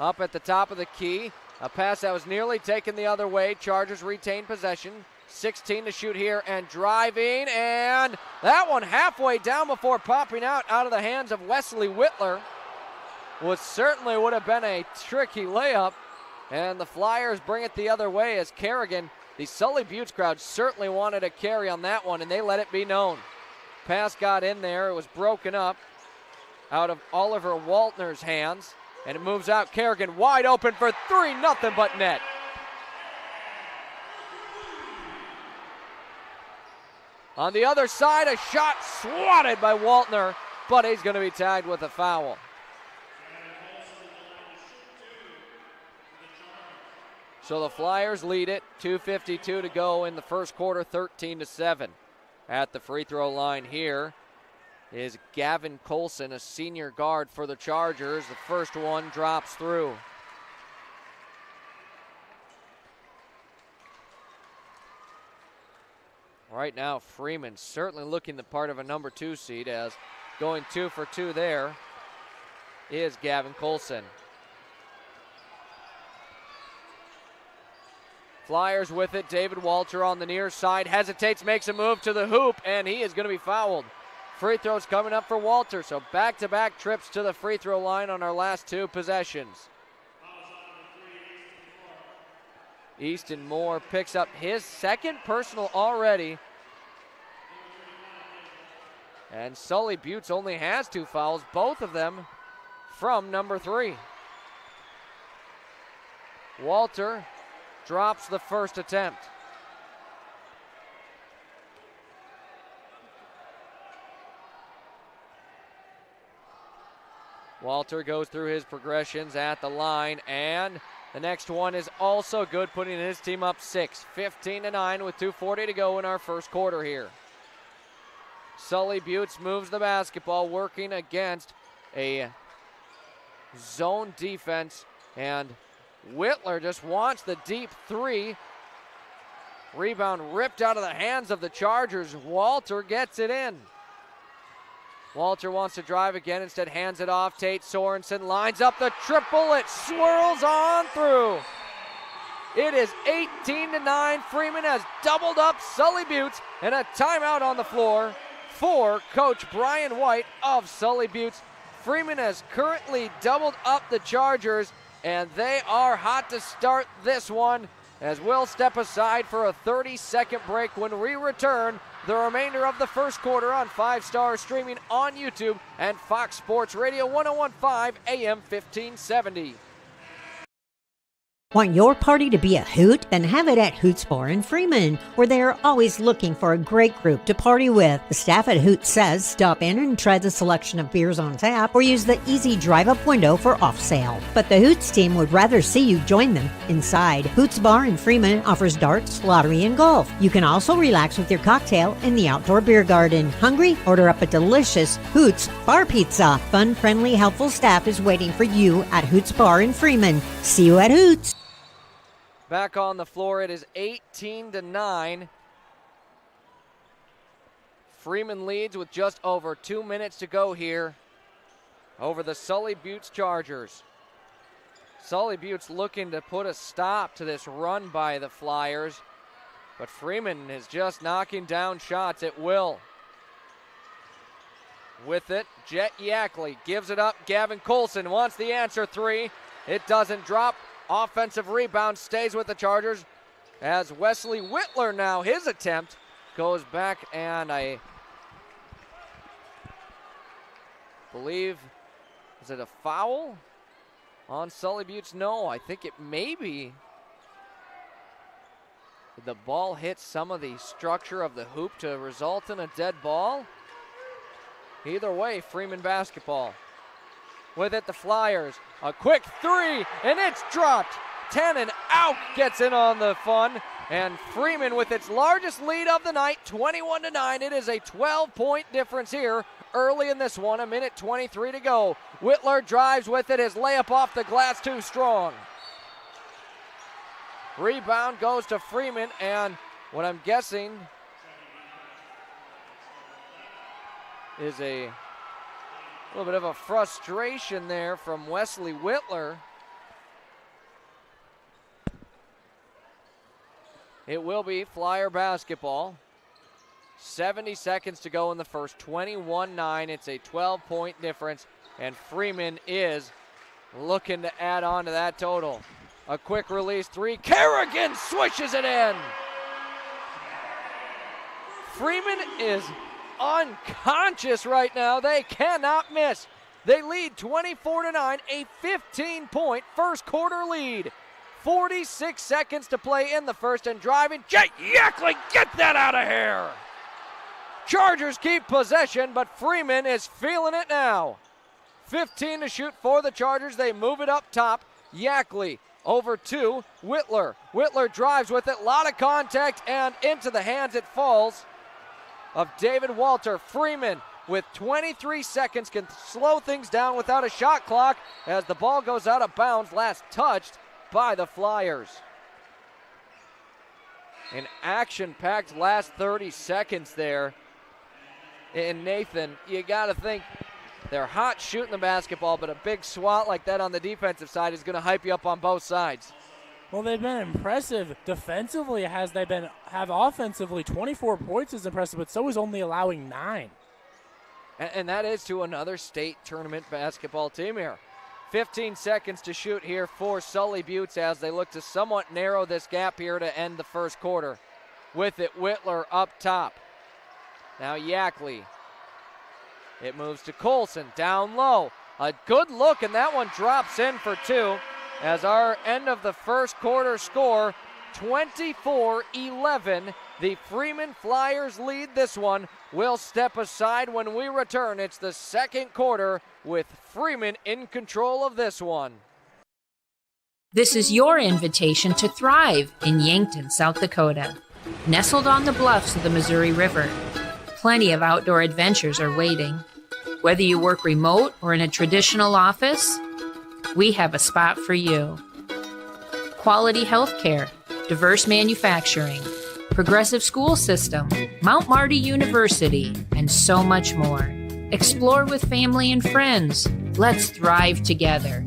Up at the top of the key, a pass that was nearly taken the other way. Chargers retain possession. 16 to shoot here, and driving, and that one halfway down before popping out of the hands of Wesley Whitler. Certainly would have been a tricky layup, and the Flyers bring it the other way as Kerrigan, the Sully Buttes crowd, certainly wanted a carry on that one, and they let it be known. Pass got in there, it was broken up out of Oliver Waltner's hands, and it moves out. Kerrigan wide open for 3, nothing but net. On the other side, a shot swatted by Waltner, but he's going to be tagged with a foul. So the Flyers lead it, 2:52 to go in the first quarter, 13-7. At the free throw line here is Gavin Colson, a senior guard for the Chargers. The first one drops through. Right now, Freeman certainly looking the part of a number 2 seed, as going 2 for 2 there is Gavin Colson. Flyers with it. David Walter on the near side, hesitates, makes a move to the hoop, and he is going to be fouled. Free throws coming up for Walter, so back-to-back trips to the free throw line on our last 2 possessions. Easton Moore picks up his second personal already. And Sully Buttes only has 2 fouls, both of them from number 3. Walter drops the first attempt. Walter goes through his progressions at the line, and the next one is also good, putting his team up 6, 15-9 with 2:40 to go in our first quarter here. Sully Buttes moves the basketball, working against a zone defense, and Whitler just wants the deep 3. Rebound ripped out of the hands of the Chargers. Walter gets it in. Walter wants to drive again, instead hands it off. Tate Sorensen lines up the triple. It swirls on through. It is 18-9. Freeman has doubled up Sully Buttes, and a timeout on the floor for Coach Brian White of Sully Buttes. Freeman has currently doubled up the Chargers, and they are hot to start this one, as we'll step aside for a 30-second break. When we return, the remainder of the first quarter on 5 Star, streaming on YouTube and Fox Sports Radio 101.5 AM 1570. Want your party to be a hoot? Then have it at Hoots Bar in Freeman, where they are always looking for a great group to party with. The staff at Hoots says stop in and try the selection of beers on tap or use the easy drive-up window for off sale. But the Hoots team would rather see you join them inside. Hoots Bar in Freeman offers darts, lottery, and golf. You can also relax with your cocktail in the outdoor beer garden. Hungry? Order up a delicious Hoots Bar Pizza. Fun, friendly, helpful staff is waiting for you at Hoots Bar in Freeman. See you at Hoots. Back on the floor, it is 18-9. Freeman leads with just over 2 minutes to go here over the Sully Buttes Chargers. Sully Buttes looking to put a stop to this run by the Flyers, but Freeman is just knocking down shots at will. With it, Jet Yackley gives it up. Gavin Coulson wants the answer three. It doesn't drop. Offensive rebound stays with the Chargers as Wesley Whitler now, his attempt goes back, and I believe, is it a foul on Sully Buttes? No, I think it may be. Did the ball hit some of the structure of the hoop to result in a dead ball? Either way, Freeman basketball. With it, the Flyers. A quick three, and it's dropped. Tannen out gets in on the fun. And Freeman with its largest lead of the night, 21-9. It is a 12-point difference here early in this one, 1:23 to go. Whitler drives with it. His layup off the glass too strong. Rebound goes to Freeman, and what I'm guessing is a little bit of a frustration there from Wesley Whitler. It will be Flyer basketball. 70 seconds to go in the first, 21-9. It's a 12-point difference, and Freeman is looking to add on to that total. A quick release three. Kerrigan swishes it in. Freeman is unconscious right now. They cannot miss. They lead 24-9, a 15-point first quarter lead. 46 seconds to play in the first, and driving. Jet Yackley, get that out of here. Chargers keep possession, but Freeman is feeling it now. 15 to shoot for the Chargers. They move it up top. Yackley over to Whitler. Whitler drives with it. A lot of contact, and into the hands it falls of David Walter. Freeman with 23 seconds can slow things down without a shot clock as the ball goes out of bounds, last touched by the Flyers. An action-packed last 30 seconds there. And Nathan, you got to think they're hot shooting the basketball, but a big swat like that on the defensive side is going to hype you up on both sides. Well, they've been impressive defensively as they have offensively. 24 points is impressive, but so is only allowing 9. And that is to another state tournament basketball team here. 15 seconds to shoot here for Sully Buttes as they look to somewhat narrow this gap here to end the first quarter. With it, Whitler up top. Now Yackley. It moves to Coulson, down low. A good look, and that one drops in for two. As our end of the first quarter score, 24-11. The Freeman Flyers lead this one. We'll step aside when we return. It's the second quarter with Freeman in control of this one. This is your invitation to thrive in Yankton, South Dakota. Nestled on the bluffs of the Missouri River, plenty of outdoor adventures are waiting. Whether you work remote or in a traditional office, we have a spot for you. Quality healthcare, diverse manufacturing, progressive school system, Mount Marty University, and so much more. Explore with family and friends. Let's thrive together.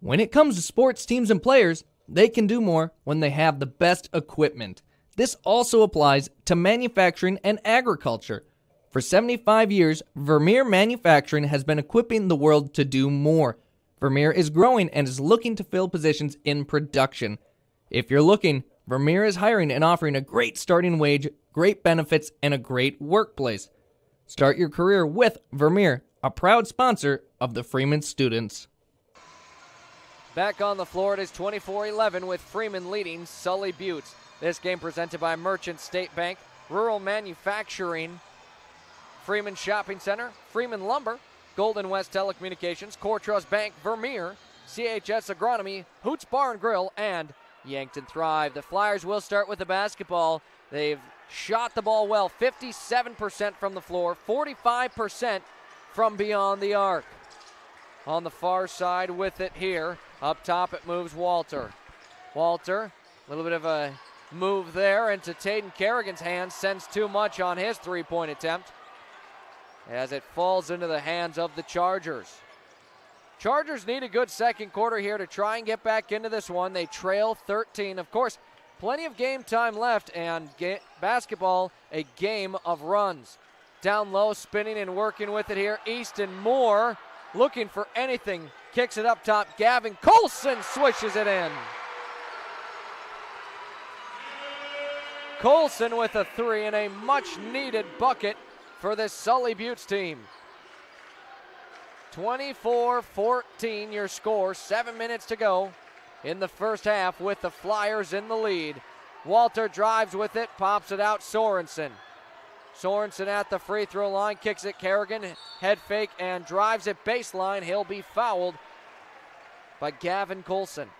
When it comes to sports teams and players, they can do more when they have the best equipment. This also applies to manufacturing and agriculture. For 75 years, Vermeer Manufacturing has been equipping the world to do more. Vermeer is growing and is looking to fill positions in production. If you're looking, Vermeer is hiring and offering a great starting wage, great benefits, and a great workplace. Start your career with Vermeer, a proud sponsor of the Freeman students. Back on the floor, it is 24-11 with Freeman leading Sully Buttes. This game presented by Merchant State Bank, Rural Manufacturing, Freeman Shopping Center, Freeman Lumber, Golden West Telecommunications, Core Trust Bank, Vermeer, CHS Agronomy, Hoots Bar and Grill, and Yankton Thrive. The Flyers will start with the basketball. They've shot the ball well, 57% from the floor, 45% from beyond the arc. On the far side with it here. Up top it moves Walter. Walter, a little bit of a move there into Taden Kerrigan's hands, sends too much on his three-point attempt as it falls into the hands of the Chargers. Chargers need a good second quarter here to try and get back into this one. They trail 13. Of course, plenty of game time left, and basketball, a game of runs. Down low, spinning and working with it here. Easton Moore looking for anything. Kicks it up top. Gavin Colson swishes it in. Colson with a three and a much-needed bucket for this Sully Buttes team. 24-14 your score. 7 minutes to go in the first half with the Flyers in the lead. Walter drives with it, pops it out. Sorensen. Sorensen at the free throw line, kicks it. Kerrigan, head fake, and drives it baseline. He'll be fouled by Gavin Colson.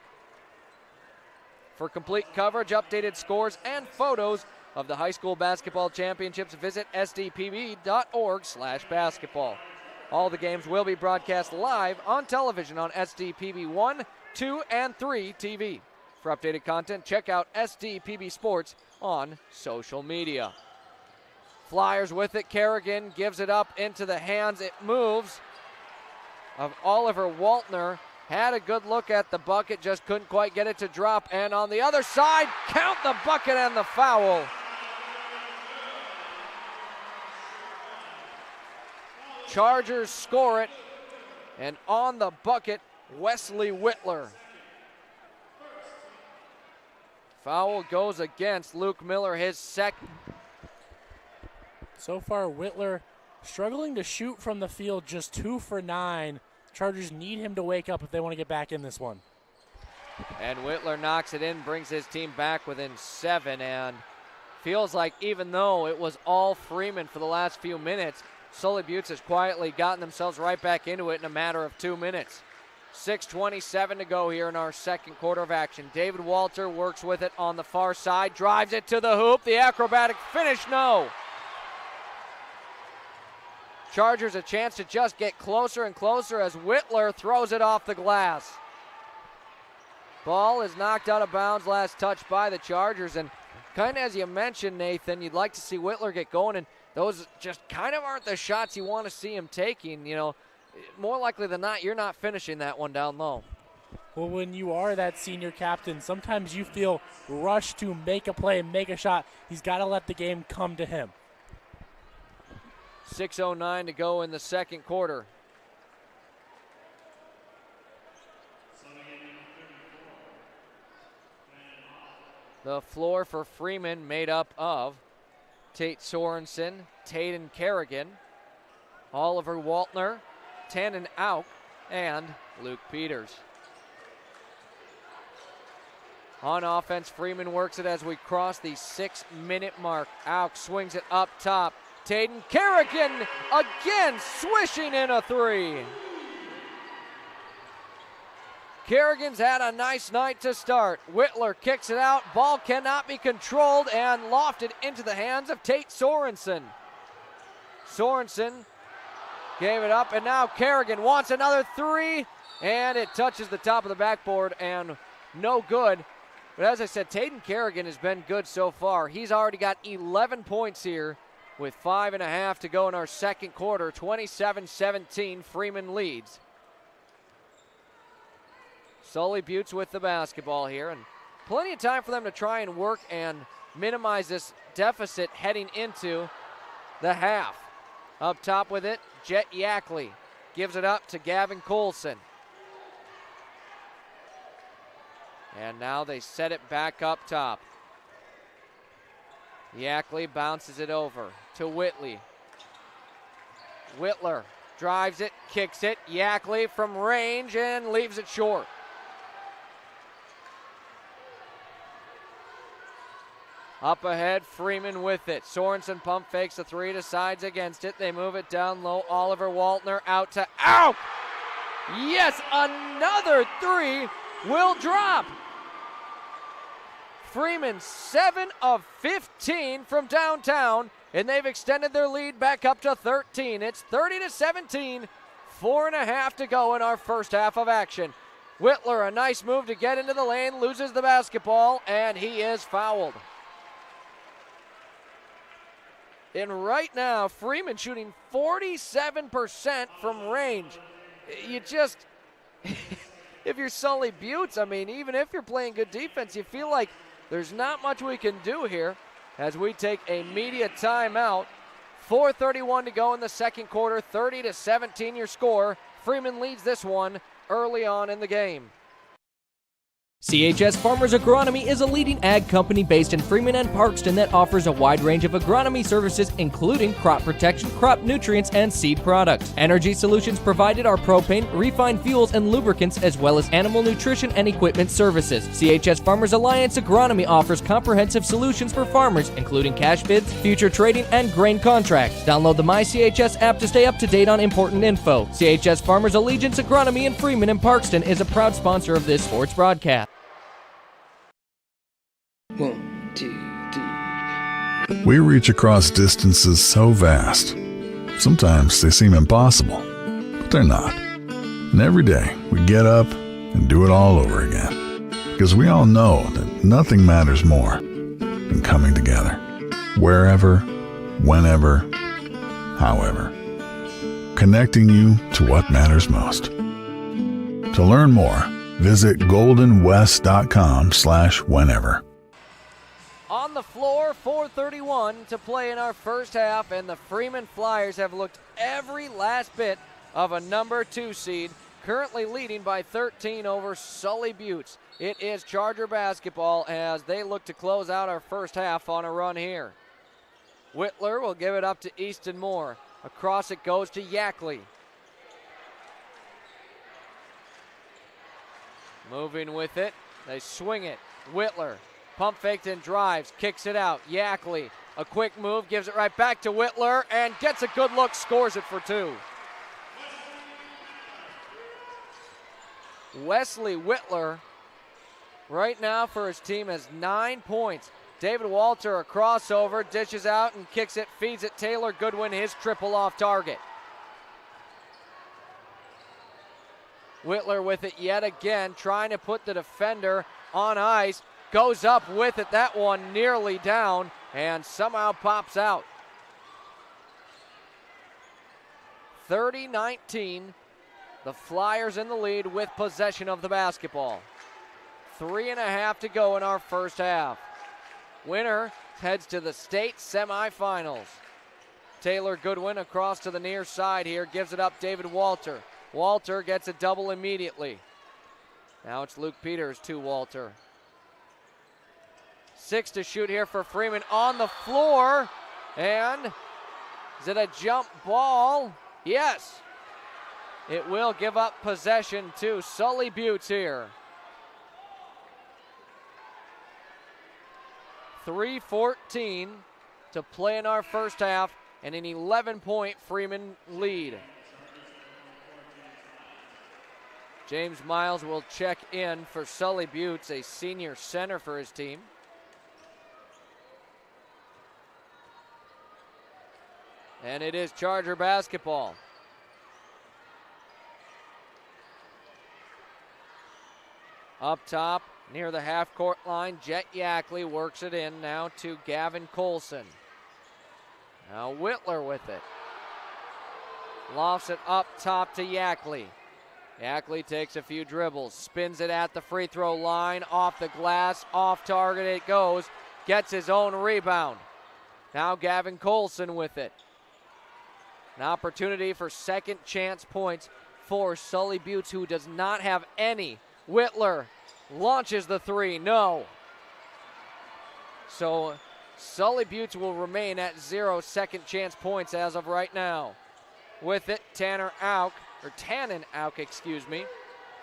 For complete coverage, updated scores, and photos of the high school basketball championships, visit sdpb.org/basketball. All the games will be broadcast live on television on SDPB 1, 2, and 3 TV. For updated content, check out SDPB Sports on social media. Flyers with it. Kerrigan gives it up into the hands. It moves of Oliver Waltner. Had a good look at the bucket, just couldn't quite get it to drop. And on the other side, count the bucket and the foul. Chargers score it. And on the bucket, Wesley Whitler. Foul goes against Luke Miller, his second. So far, Whitler struggling to shoot from the field, just 2 for 9. Chargers need him to wake up if they want to get back in this one. And Whitler knocks it in, brings his team back within 7, and feels like even though it was all Freeman for the last few minutes, Sully Buttes has quietly gotten themselves right back into it in a matter of 2 minutes. 6:27 to go here in our second quarter of action. David Walter works with it on the far side, drives it to the hoop. The acrobatic finish, no. Chargers a chance to just get closer and closer as Whitler throws it off the glass. Ball is knocked out of bounds, last touch by the Chargers, and kind of as you mentioned, Nathan, you'd like to see Whitler get going, and those just kind of aren't the shots you want to see him taking. You know, more likely than not, you're not finishing that one down low. Well, when you are that senior captain, sometimes you feel rushed to make a play and make a shot. He's got to let the game come to him. 6:09 to go in the second quarter. The floor for Freeman made up of Tate Sorensen, Taden Kerrigan, Oliver Waltner, Tannen Auk, and Luke Peters. On offense, Freeman works it as we cross the 6-minute mark. Auk swings it up top. Taden Kerrigan again swishing in a three. Kerrigan's had a nice night to start. Whitler kicks it out. Ball cannot be controlled and lofted into the hands of Tate Sorensen. Sorensen gave it up, and now Kerrigan wants another three. and it touches the top of the backboard and no good. But as I said, Taden Kerrigan has been good so far. He's already got 11 points here with 5.5 to go in our second quarter. 27-17, Freeman leads. Sully Buttes with the basketball here, and plenty of time for them to try and work and minimize this deficit heading into the half. Up top with it, Jet Yackley gives it up to Gavin Coulson. And now they set it back up top. Yackley bounces it over to Whitley. Whitler drives it, kicks it. Yackley from range and leaves it short. Up ahead, Freeman with it. Sorensen pump fakes the three, decides against it. They move it down low. Oliver Waltner out to out. Yes, another three will drop. Freeman 7 of 15 from downtown, and they've extended their lead back up to 13. It's 30-17, 4.5 to go in our first half of action. Whitler, a nice move to get into the lane, loses the basketball, and he is fouled. And right now, Freeman shooting 47% from range. You just, if you're Sully Buttes, I mean, even if you're playing good defense, you feel like there's not much we can do here as we take a media timeout. 4:31 to go in the second quarter, 30-17 your score. Freeman leads this one early on in the game. CHS Farmers Agronomy is a leading ag company based in Freeman and Parkston that offers a wide range of agronomy services, including crop protection, crop nutrients, and seed products. Energy solutions provided are propane, refined fuels, and lubricants, as well as animal nutrition and equipment services. CHS Farmers Alliance Agronomy offers comprehensive solutions for farmers, including cash bids, future trading, and grain contracts. Download the MyCHS app to stay up to date on important info. CHS Farmers Allegiance Agronomy in Freeman and Parkston is a proud sponsor of this sports broadcast. 1, 2, 3. We reach across distances so vast. Sometimes they seem impossible, but they're not. And every day we get up and do it all over again. Because we all know that nothing matters more than coming together. Wherever, whenever, however. Connecting you to what matters most. To learn more, visit goldenwest.com/whenever. On the floor, 4:31 to play in our first half, and the Freeman Flyers have looked every last bit of a number 2 seed, currently leading by 13 over Sully Buttes. It is Charger basketball as they look to close out our first half on a run here. Whitler will give it up to Easton Moore. Across it goes to Yackley. Moving with it, they swing it. Whitler. Pump faked and drives, kicks it out. Yackley, a quick move, gives it right back to Whitler and gets a good look, scores it for 2. Wesley Whitler, right now for his team, has 9 points. David Walter, a crossover, dishes out and kicks it, feeds it. Taylor Goodwin, his triple off target. Whitler with it yet again, trying to put the defender on ice. Goes up with it, that one nearly down, and somehow pops out. 30-19, the Flyers in the lead with possession of the basketball. 3.5 to go in our first half. Winner heads to the state semifinals. Taylor Goodwin across to the near side here, gives it up David Walter. Walter gets a double immediately. Now it's Luke Peters to Walter. 6 to shoot here for Freeman on the floor. And is it a jump ball? Yes. It will give up possession to Sully Buttes here. 3:14 to play in our first half and an 11-point Freeman lead. James Miles will check in for Sully Buttes, a senior center for his team. And it is Charger basketball. Up top, near the half-court line, Jet Yackley works it in now to Gavin Colson. Now Whitler with it. Lofts it up top to Yackley. Yackley takes a few dribbles, spins it at the free throw line, off the glass, off target it goes, gets his own rebound. Now Gavin Colson with it. An opportunity for second chance points for Sully Buttes, who does not have any. Whitler launches the three, no. So Sully Buttes will remain at 0 second chance points as of right now. With it, Tannen Auk,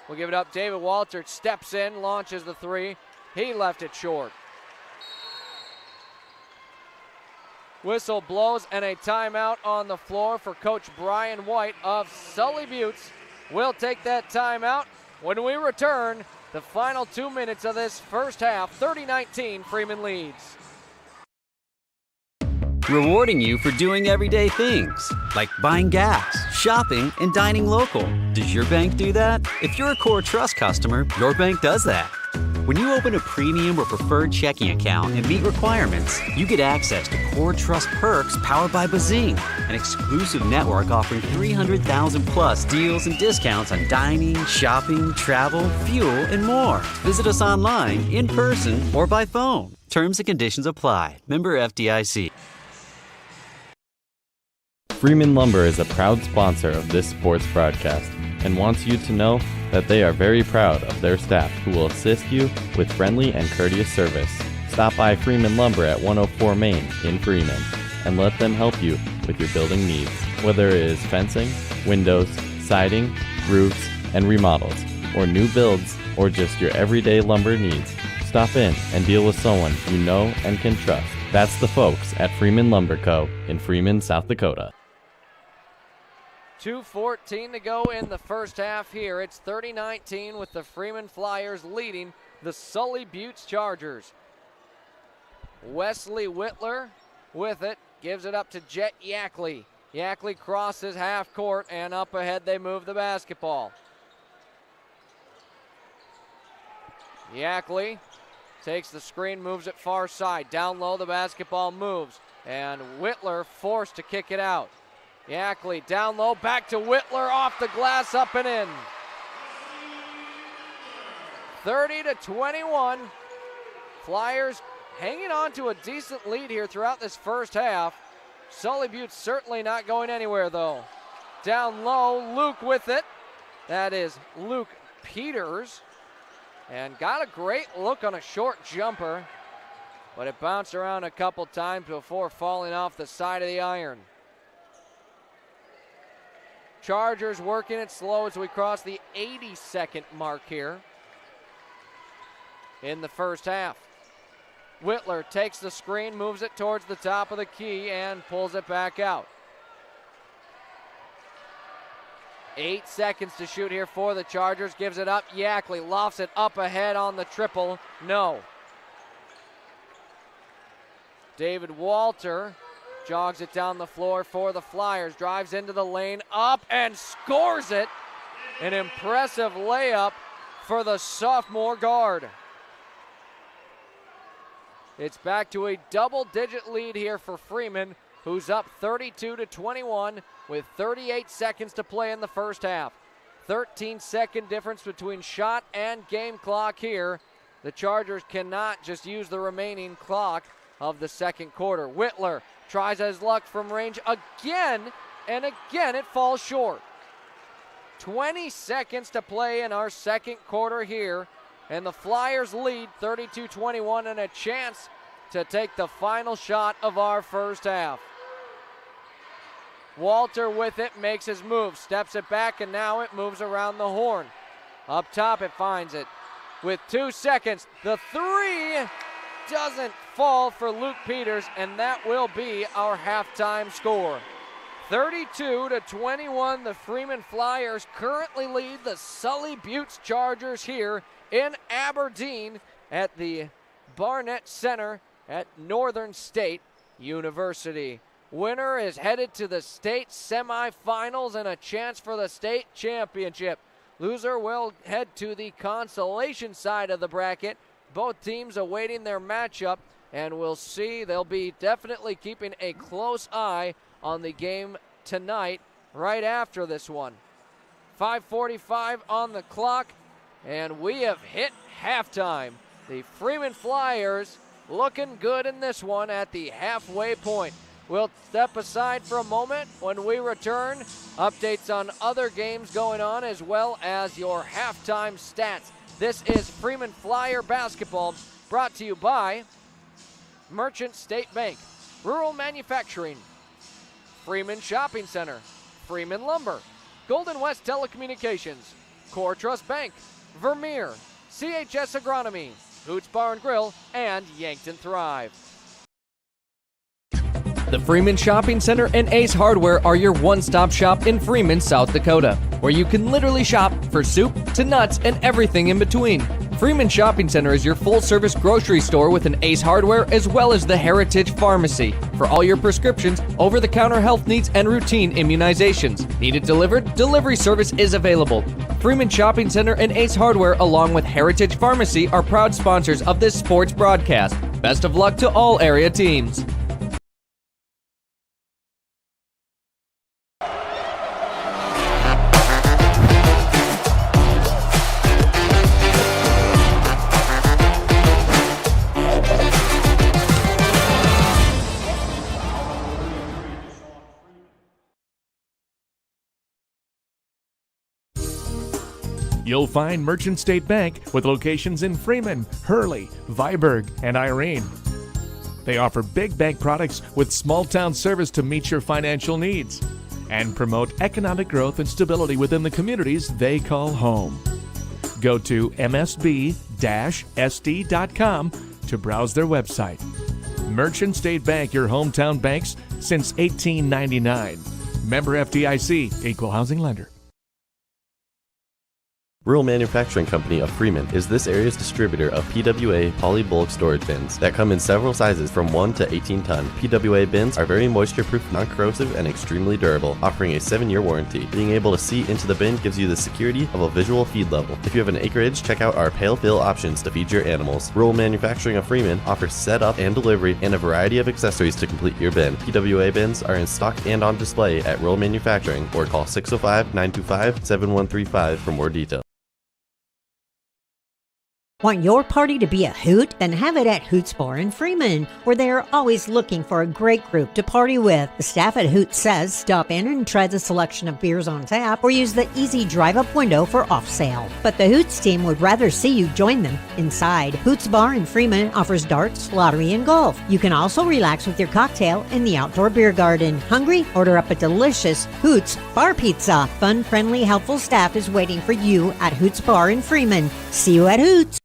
We'll give it up. David Walter steps in, launches the three. He left it short. Whistle blows and a timeout on the floor for Coach Brian White of Sully Buttes. We'll take that timeout when we return. The final 2 minutes of this first half, 30-19, Freeman leads. Rewarding you for doing everyday things, like buying gas, shopping, and dining local. Does your bank do that? If you're a Core Trust customer, your bank does that. When you open a premium or preferred checking account and meet requirements, you get access to Core Trust perks powered by Bazing, an exclusive network offering 300,000 plus deals and discounts on dining, shopping, travel, fuel, and more. Visit us online, in person, or by phone. Terms and conditions apply. Member FDIC. Freeman Lumber is a proud sponsor of this sports broadcast and wants you to know that they are very proud of their staff who will assist you with friendly and courteous service. Stop by Freeman Lumber at 104 Main in Freeman and let them help you with your building needs, whether it is fencing, windows, siding, roofs, and remodels, or new builds, or just your everyday lumber needs. Stop in and deal with someone you know and can trust. That's the folks at Freeman Lumber Co. in Freeman, South Dakota. 2:14 to go in the first half here. It's 30-19 with the Freeman Flyers leading the Sully Buttes Chargers. Wesley Whitler with it, gives it up to Jet Yackley. Yackley crosses half court and up ahead they move the basketball. Yackley takes the screen, moves it far side. Down low the basketball moves and Whitler forced to kick it out. Yackley down low, back to Whitler, off the glass, up and in. 30-21. Flyers hanging on to a decent lead here throughout this first half. Sully Buttes certainly not going anywhere though. Down low, Luke with it. That is Luke Peters. And got a great look on a short jumper, but it bounced around a couple times before falling off the side of the iron. Chargers working it slow as we cross the 80-second mark here in the first half. Whitler takes the screen, moves it towards the top of the key, and pulls it back out. 8 seconds to shoot here for the Chargers. Gives it up. Yackley lofts it up ahead on the triple. No. David Walter jogs it down the floor for the Flyers. Drives into the lane, up and scores it. An impressive layup for the sophomore guard. It's back to a double-digit lead here for Freeman, who's up 32-21 with 38 seconds to play in the first half. 13-second difference between shot and game clock here. The Chargers cannot just use the remaining clock of the second quarter. Whitler tries his luck from range again, and again it falls short. 20 seconds to play in our second quarter here, and the Flyers lead 32-21 and a chance to take the final shot of our first half. Walter with it, makes his move, steps it back, and now it moves around the horn. Up top it finds it. With 2 seconds, the three doesn't fall for Luke Peters, and that will be our halftime score. 32-21, the Freeman Flyers currently lead the Sully Buttes Chargers here in Aberdeen at the Barnett Center at Northern State University. Winner is headed to the state semifinals and a chance for the state championship. Loser will head to the consolation side of the bracket. Both teams awaiting their matchup, and we'll see. They'll be definitely keeping a close eye on the game tonight right after this one. 5:45 on the clock, and we have hit halftime. The Freeman Flyers looking good in this one at the halfway point. We'll step aside for a moment. When we return, updates on other games going on as well as your halftime stats. This is Freeman Flyer basketball, brought to you by Merchant State Bank, Rural Manufacturing, Freeman Shopping Center, Freeman Lumber, Golden West Telecommunications, Core Trust Bank, Vermeer, CHS Agronomy, Hoots Bar and Grill, and Yankton Thrive. The Freeman Shopping Center and Ace Hardware are your one-stop shop in Freeman, South Dakota, where you can literally shop for soup to nuts and everything in between. Freeman Shopping Center is your full-service grocery store with an Ace Hardware as well as the Heritage Pharmacy for all your prescriptions, over-the-counter health needs, and routine immunizations. Need it delivered? Delivery service is available. Freeman Shopping Center and Ace Hardware, along with Heritage Pharmacy, are proud sponsors of this sports broadcast. Best of luck to all area teams. You'll find Merchant State Bank with locations in Freeman, Hurley, Viborg, and Irene. They offer big bank products with small-town service to meet your financial needs and promote economic growth and stability within the communities they call home. Go to msb-sd.com to browse their website. Merchant State Bank, your hometown banks since 1899. Member FDIC, Equal Housing Lender. Rural Manufacturing Company of Freeman is this area's distributor of PWA poly bulk storage bins that come in several sizes from 1 to 18 ton. PWA bins are very moisture-proof, non-corrosive, and extremely durable, offering a 7-year warranty. Being able to see into the bin gives you the security of a visual feed level. If you have an acreage, check out our pale fill options to feed your animals. Rural Manufacturing of Freeman offers setup and delivery and a variety of accessories to complete your bin. PWA bins are in stock and on display at Rural Manufacturing, or call 605-925-7135 for more details. Want your party to be a hoot? Then have it at Hoots Bar in Freeman, where they are always looking for a great group to party with. The staff at Hoots says stop in and try the selection of beers on tap or use the easy drive-up window for off sale. But the Hoots team would rather see you join them inside. Hoots Bar in Freeman offers darts, lottery, and golf. You can also relax with your cocktail in the outdoor beer garden. Hungry? Order up a delicious Hoots Bar Pizza. Fun, friendly, helpful staff is waiting for you at Hoots Bar in Freeman. See you at Hoots.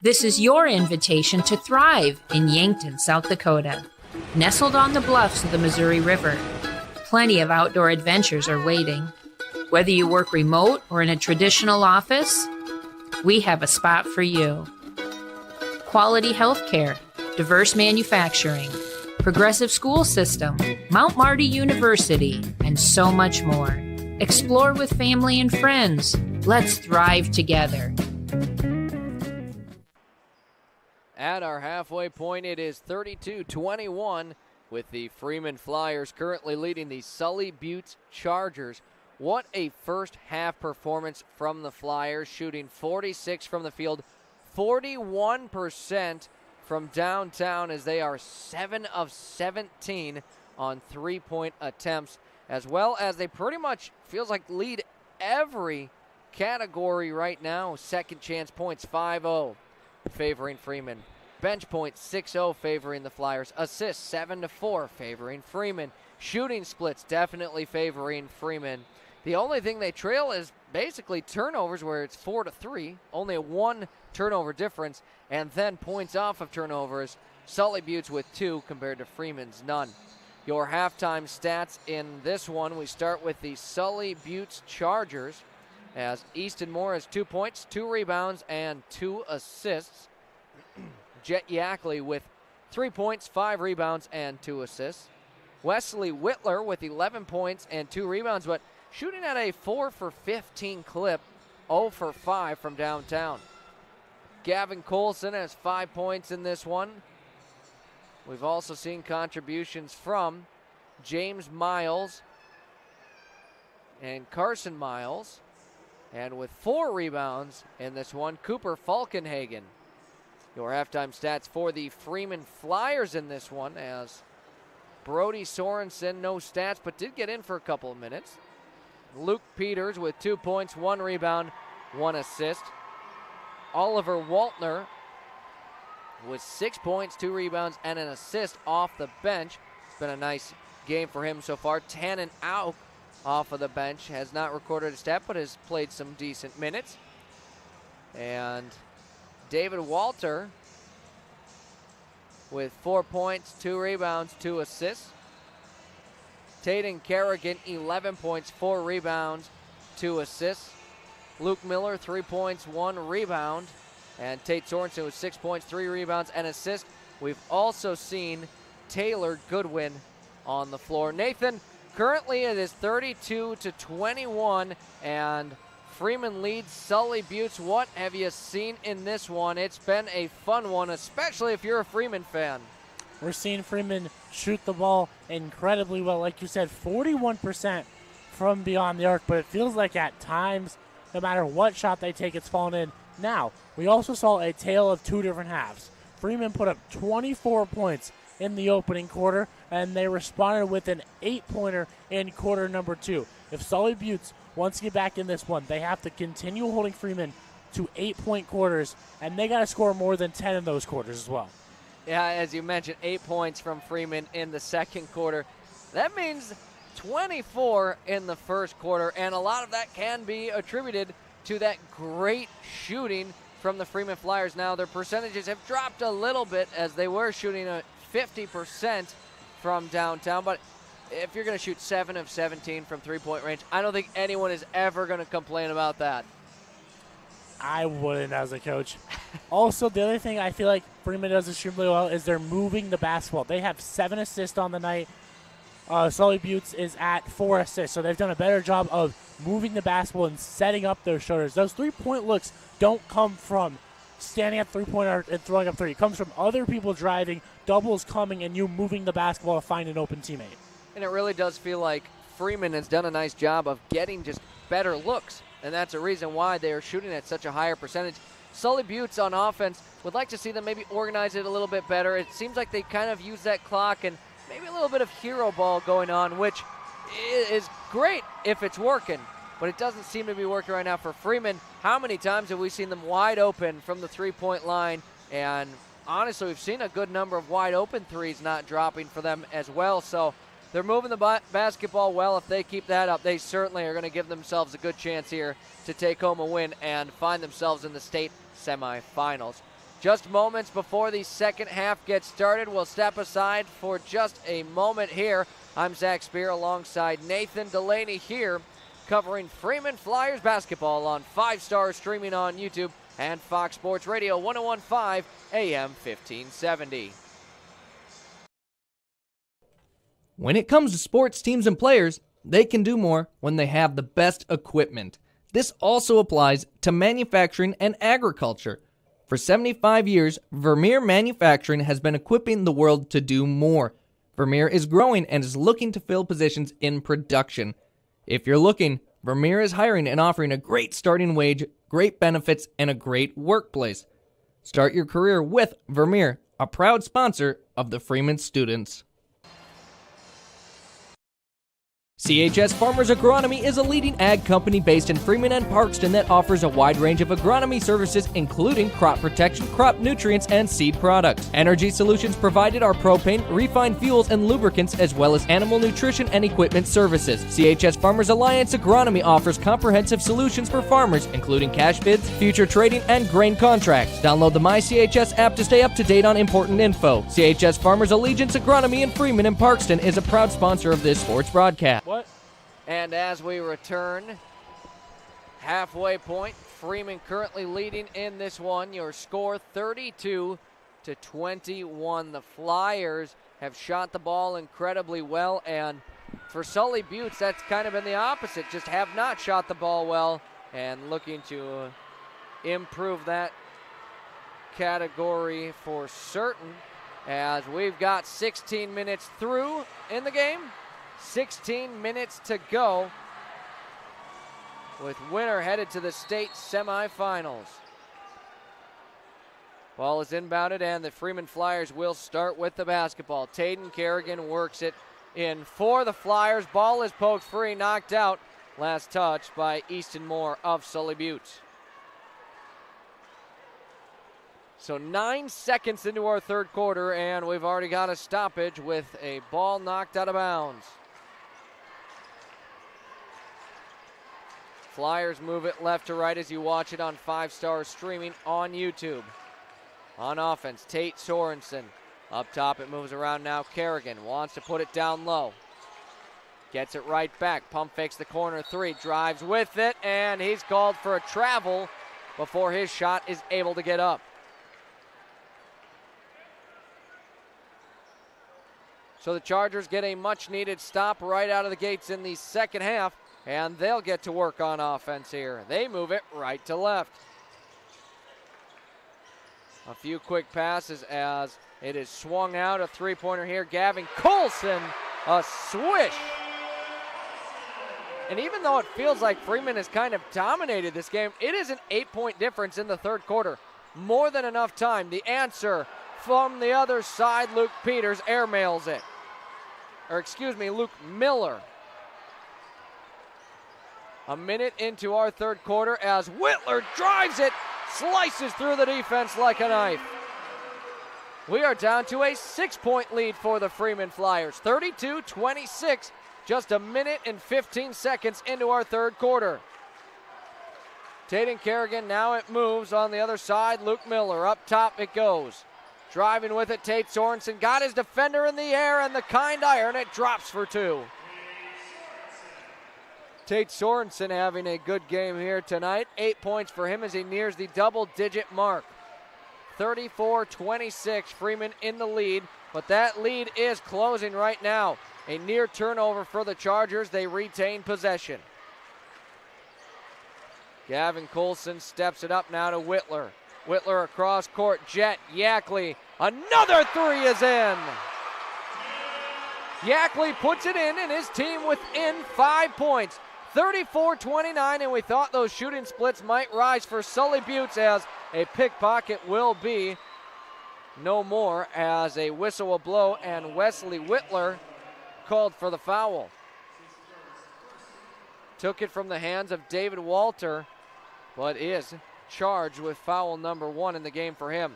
This is your invitation to thrive in Yankton, South Dakota. Nestled on the bluffs of the Missouri River, plenty of outdoor adventures are waiting. Whether you work remote or in a traditional office, we have a spot for you. Quality health care, diverse manufacturing, progressive school system, Mount Marty University, and so much more. Explore with family and friends. Let's thrive together. At our halfway point, it is 32-21 with the Freeman Flyers currently leading the Sully Buttes Chargers. What a first half performance from the Flyers, shooting 46 from the field, 41% from downtown as they are 7 of 17 on three-point attempts, as well as they pretty much feels like lead every category right now. Second chance points 5-0. favoring Freeman. Bench points 6-0 favoring the Flyers. Assists 7-4 favoring Freeman. Shooting splits definitely favoring Freeman. The only thing they trail is basically turnovers, where it's 4-3, only a 1 turnover difference, and then points off of turnovers. Sully Buttes with 2 compared to Freeman's none. Your halftime stats in this one, we start with the Sully Buttes Chargers, as Easton Moore has 2 points, 2 rebounds, and 2 assists. Jet Yackley with 3 points, 5 rebounds, and 2 assists. Wesley Whitler with 11 points and 2 rebounds, but shooting at a 4 for 15 clip, 0 for 5 from downtown. Gavin Colson has 5 points in this one. We've also seen contributions from James Miles and Carson Miles. And with 4 rebounds in this one, Cooper Falkenhagen. Your halftime stats for the Freeman Flyers in this one, as Brody Sorensen, no stats, but did get in for a couple of minutes. Luke Peters with 2 points, 1 rebound, 1 assist. Oliver Waltner with 6 points, 2 rebounds, and an assist off the bench. It's been a nice game for him so far. Tannen Auk off of the bench has not recorded a stat, but has played some decent minutes. And David Walter with 4 points, 2 rebounds, 2 assists. Taden Kerrigan, 11 points, 4 rebounds, 2 assists. Luke Miller, 3 points, 1 rebound. And Tate Sorensen with 6 points, 3 rebounds, and assist. We've also seen Taylor Goodwin on the floor. Nathan, currently it is 32-21, and Freeman leads Sully Buttes. What have you seen in this one? It's been a fun one, especially if you're a Freeman fan. We're seeing Freeman shoot the ball incredibly well. Like you said, 41% from beyond the arc, but it feels like at times, no matter what shot they take, it's falling in. Now, we also saw a tale of 2 different halves. Freeman put up 24 points in the opening quarter, and they responded with an 8-pointer in quarter number 2. If Sully Buttes wants to get back in this one, they have to continue holding Freeman to 8-point quarters, and they got to score more than 10 in those quarters as well. Yeah, as you mentioned, 8 points from Freeman in the second quarter. That means 24 in the first quarter, and a lot of that can be attributed to that great shooting from the Freeman Flyers. Now, their percentages have dropped a little bit as they were shooting at 50% from downtown, but if you're going to shoot 7 of 17 from three-point range, I don't think anyone is ever going to complain about that. I wouldn't as a coach. Also, the other thing I feel like Freeman does extremely well is they're moving the basketball. They have 7 assists on the night. Sully Buttes is at 4 assists, so they've done a better job of moving the basketball and setting up their shoulders. Those 3-point looks don't come from standing at 3-point and throwing up 3. It comes from other people driving, doubles coming, and you moving the basketball to find an open teammate. And it really does feel like Freeman has done a nice job of getting just better looks, and that's a reason why they are shooting at such a higher percentage. Sully Buttes on offense would like to see them maybe organize it a little bit better. It seems like they kind of use that clock and maybe a little bit of hero ball going on, which is great if it's working, but it doesn't seem to be working right now for Freeman. How many times have we seen them wide open from the 3-point line? And honestly, we've seen a good number of wide open threes not dropping for them as well. So they're moving the basketball well. If they keep that up, they certainly are going to give themselves a good chance here to take home a win and find themselves in the state semifinals. Just moments before the second half gets started, we'll step aside for just a moment here. I'm Zac Spear alongside Nathan Delaney here, covering Freeman Flyers basketball on 5-Star, streaming on YouTube and Fox Sports Radio 101.5 AM 1570. When it comes to sports teams and players, they can do more when they have the best equipment. This also applies to manufacturing and agriculture. For 75 years, Vermeer Manufacturing has been equipping the world to do more. Vermeer is growing and is looking to fill positions in production. If you're looking, Vermeer is hiring and offering a great starting wage, great benefits, and a great workplace. Start your career with Vermeer, a proud sponsor of the Freeman students. CHS Farmers Agronomy is a leading ag company based in Freeman and Parkston that offers a wide range of agronomy services, including crop protection, crop nutrients, and seed products. Energy solutions provided are propane, refined fuels, and lubricants, as well as animal nutrition and equipment services. CHS Farmers Alliance Agronomy offers comprehensive solutions for farmers, including cash bids, future trading, and grain contracts. Download the MyCHS app to stay up to date on important info. CHS Farmers Allegiance Agronomy in Freeman and Parkston is a proud sponsor of this sports broadcast. What? And as we return, halfway point, Freeman currently leading in this one. Your score 32-21. The Flyers have shot the ball incredibly well, and For Sully Buttes, that's kind of been the opposite. Just have not shot the ball well and looking to improve that category for certain, as we've got 16 minutes through in the game. 16 minutes to go, with winner headed to the state semifinals. Ball is inbounded, and the Freeman Flyers will start with the basketball. Tayden Kerrigan works it in for the Flyers. Ball is poked free, knocked out. Last touch by Easton Moore of Sully Buttes. So 9 seconds into our third quarter, and we've already got a stoppage with a ball knocked out of bounds. Flyers move it left to right as you watch it on 5-Star streaming on YouTube. On offense, Tate Sorensen. Up top, it moves around now. Kerrigan wants to put it down low. Gets it right back. Pump fakes the corner three. Drives with it, and he's called for a travel before his shot is able to get up. So the Chargers get a much-needed stop right out of the gates in the second half, and they'll get to work on offense here. They move it right to left. A few quick passes as it is swung out. A three-pointer here. Gavin Coulson, a swish. And even though it feels like Freeman has kind of dominated this game, it is an 8-point difference in the third quarter. More than enough time. The answer from the other side, Luke Peters airmails it. Luke Miller. A minute into our third quarter as Whitler drives it, slices through the defense like a knife. We are down to a 6-point lead for the Freeman Flyers, 32-26, just a minute and 15 seconds into our third quarter. Tayden Kerrigan, now it moves on the other side. Luke Miller, up top it goes. Driving with it, Tate Sorensen got his defender in the air, and the kind iron, it drops for two. Tate Sorensen having a good game here tonight. 8 points for him as he nears the double-digit mark. 34-26, Freeman in the lead, but that lead is closing right now. A near turnover for the Chargers. They retain possession. Gavin Coulson steps it up now to Whitler. Whitler across court. Jet Yackley. Another three is in. Yackley puts it in, and his team within 5 points. 34-29, and we thought those shooting splits might rise for Sully Buttes, as a pickpocket will be no more, as a whistle will blow, and Wesley Whitler called for the foul. Took it from the hands of David Walter, but is charged with foul number 1 in the game for him.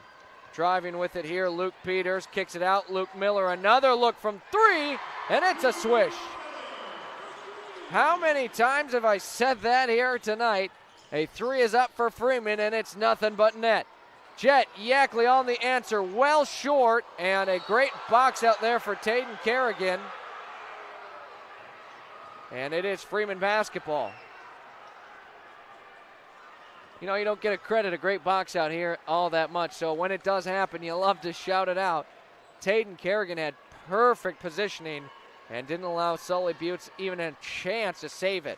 Driving with it here, Luke Peters kicks it out. Luke Miller, another look from three, and it's a swish. How many times have I said that here tonight? A three is up for Freeman, and it's nothing but net. Jet Yackley on the answer, well short, and a great box out there for Tayden Kerrigan. And it is Freeman basketball. You know, you don't get a great box out here all that much, so when it does happen, you love to shout it out. Tayden Kerrigan had perfect positioning and didn't allow Sully Buttes even a chance to save it.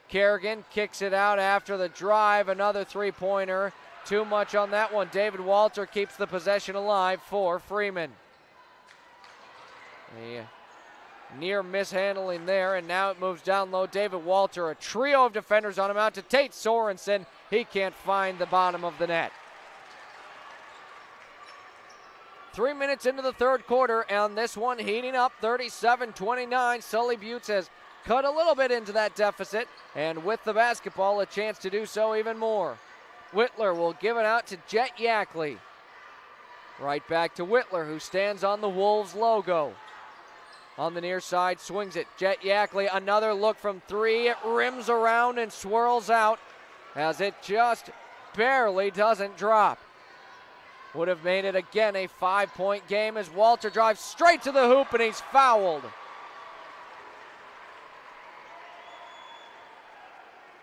Kerrigan kicks it out after the drive, another three-pointer. Too much on that one. David Walter keeps the possession alive for Freeman. A near mishandling there, and now it moves down low. David Walter, a trio of defenders on him, out to Tate Sorensen. He can't find the bottom of the net. 3 minutes into the third quarter, and this one heating up, 37-29. Sully Buttes has cut a little bit into that deficit, and with the basketball, a chance to do so even more. Whitler will give it out to Jet Yackley. Right back to Whitler, who stands on the Wolves logo. On the near side, swings it. Jet Yackley, another look from three. It rims around and swirls out as it just barely doesn't drop. Would have made it again a 5-point game as Walter drives straight to the hoop, and he's fouled.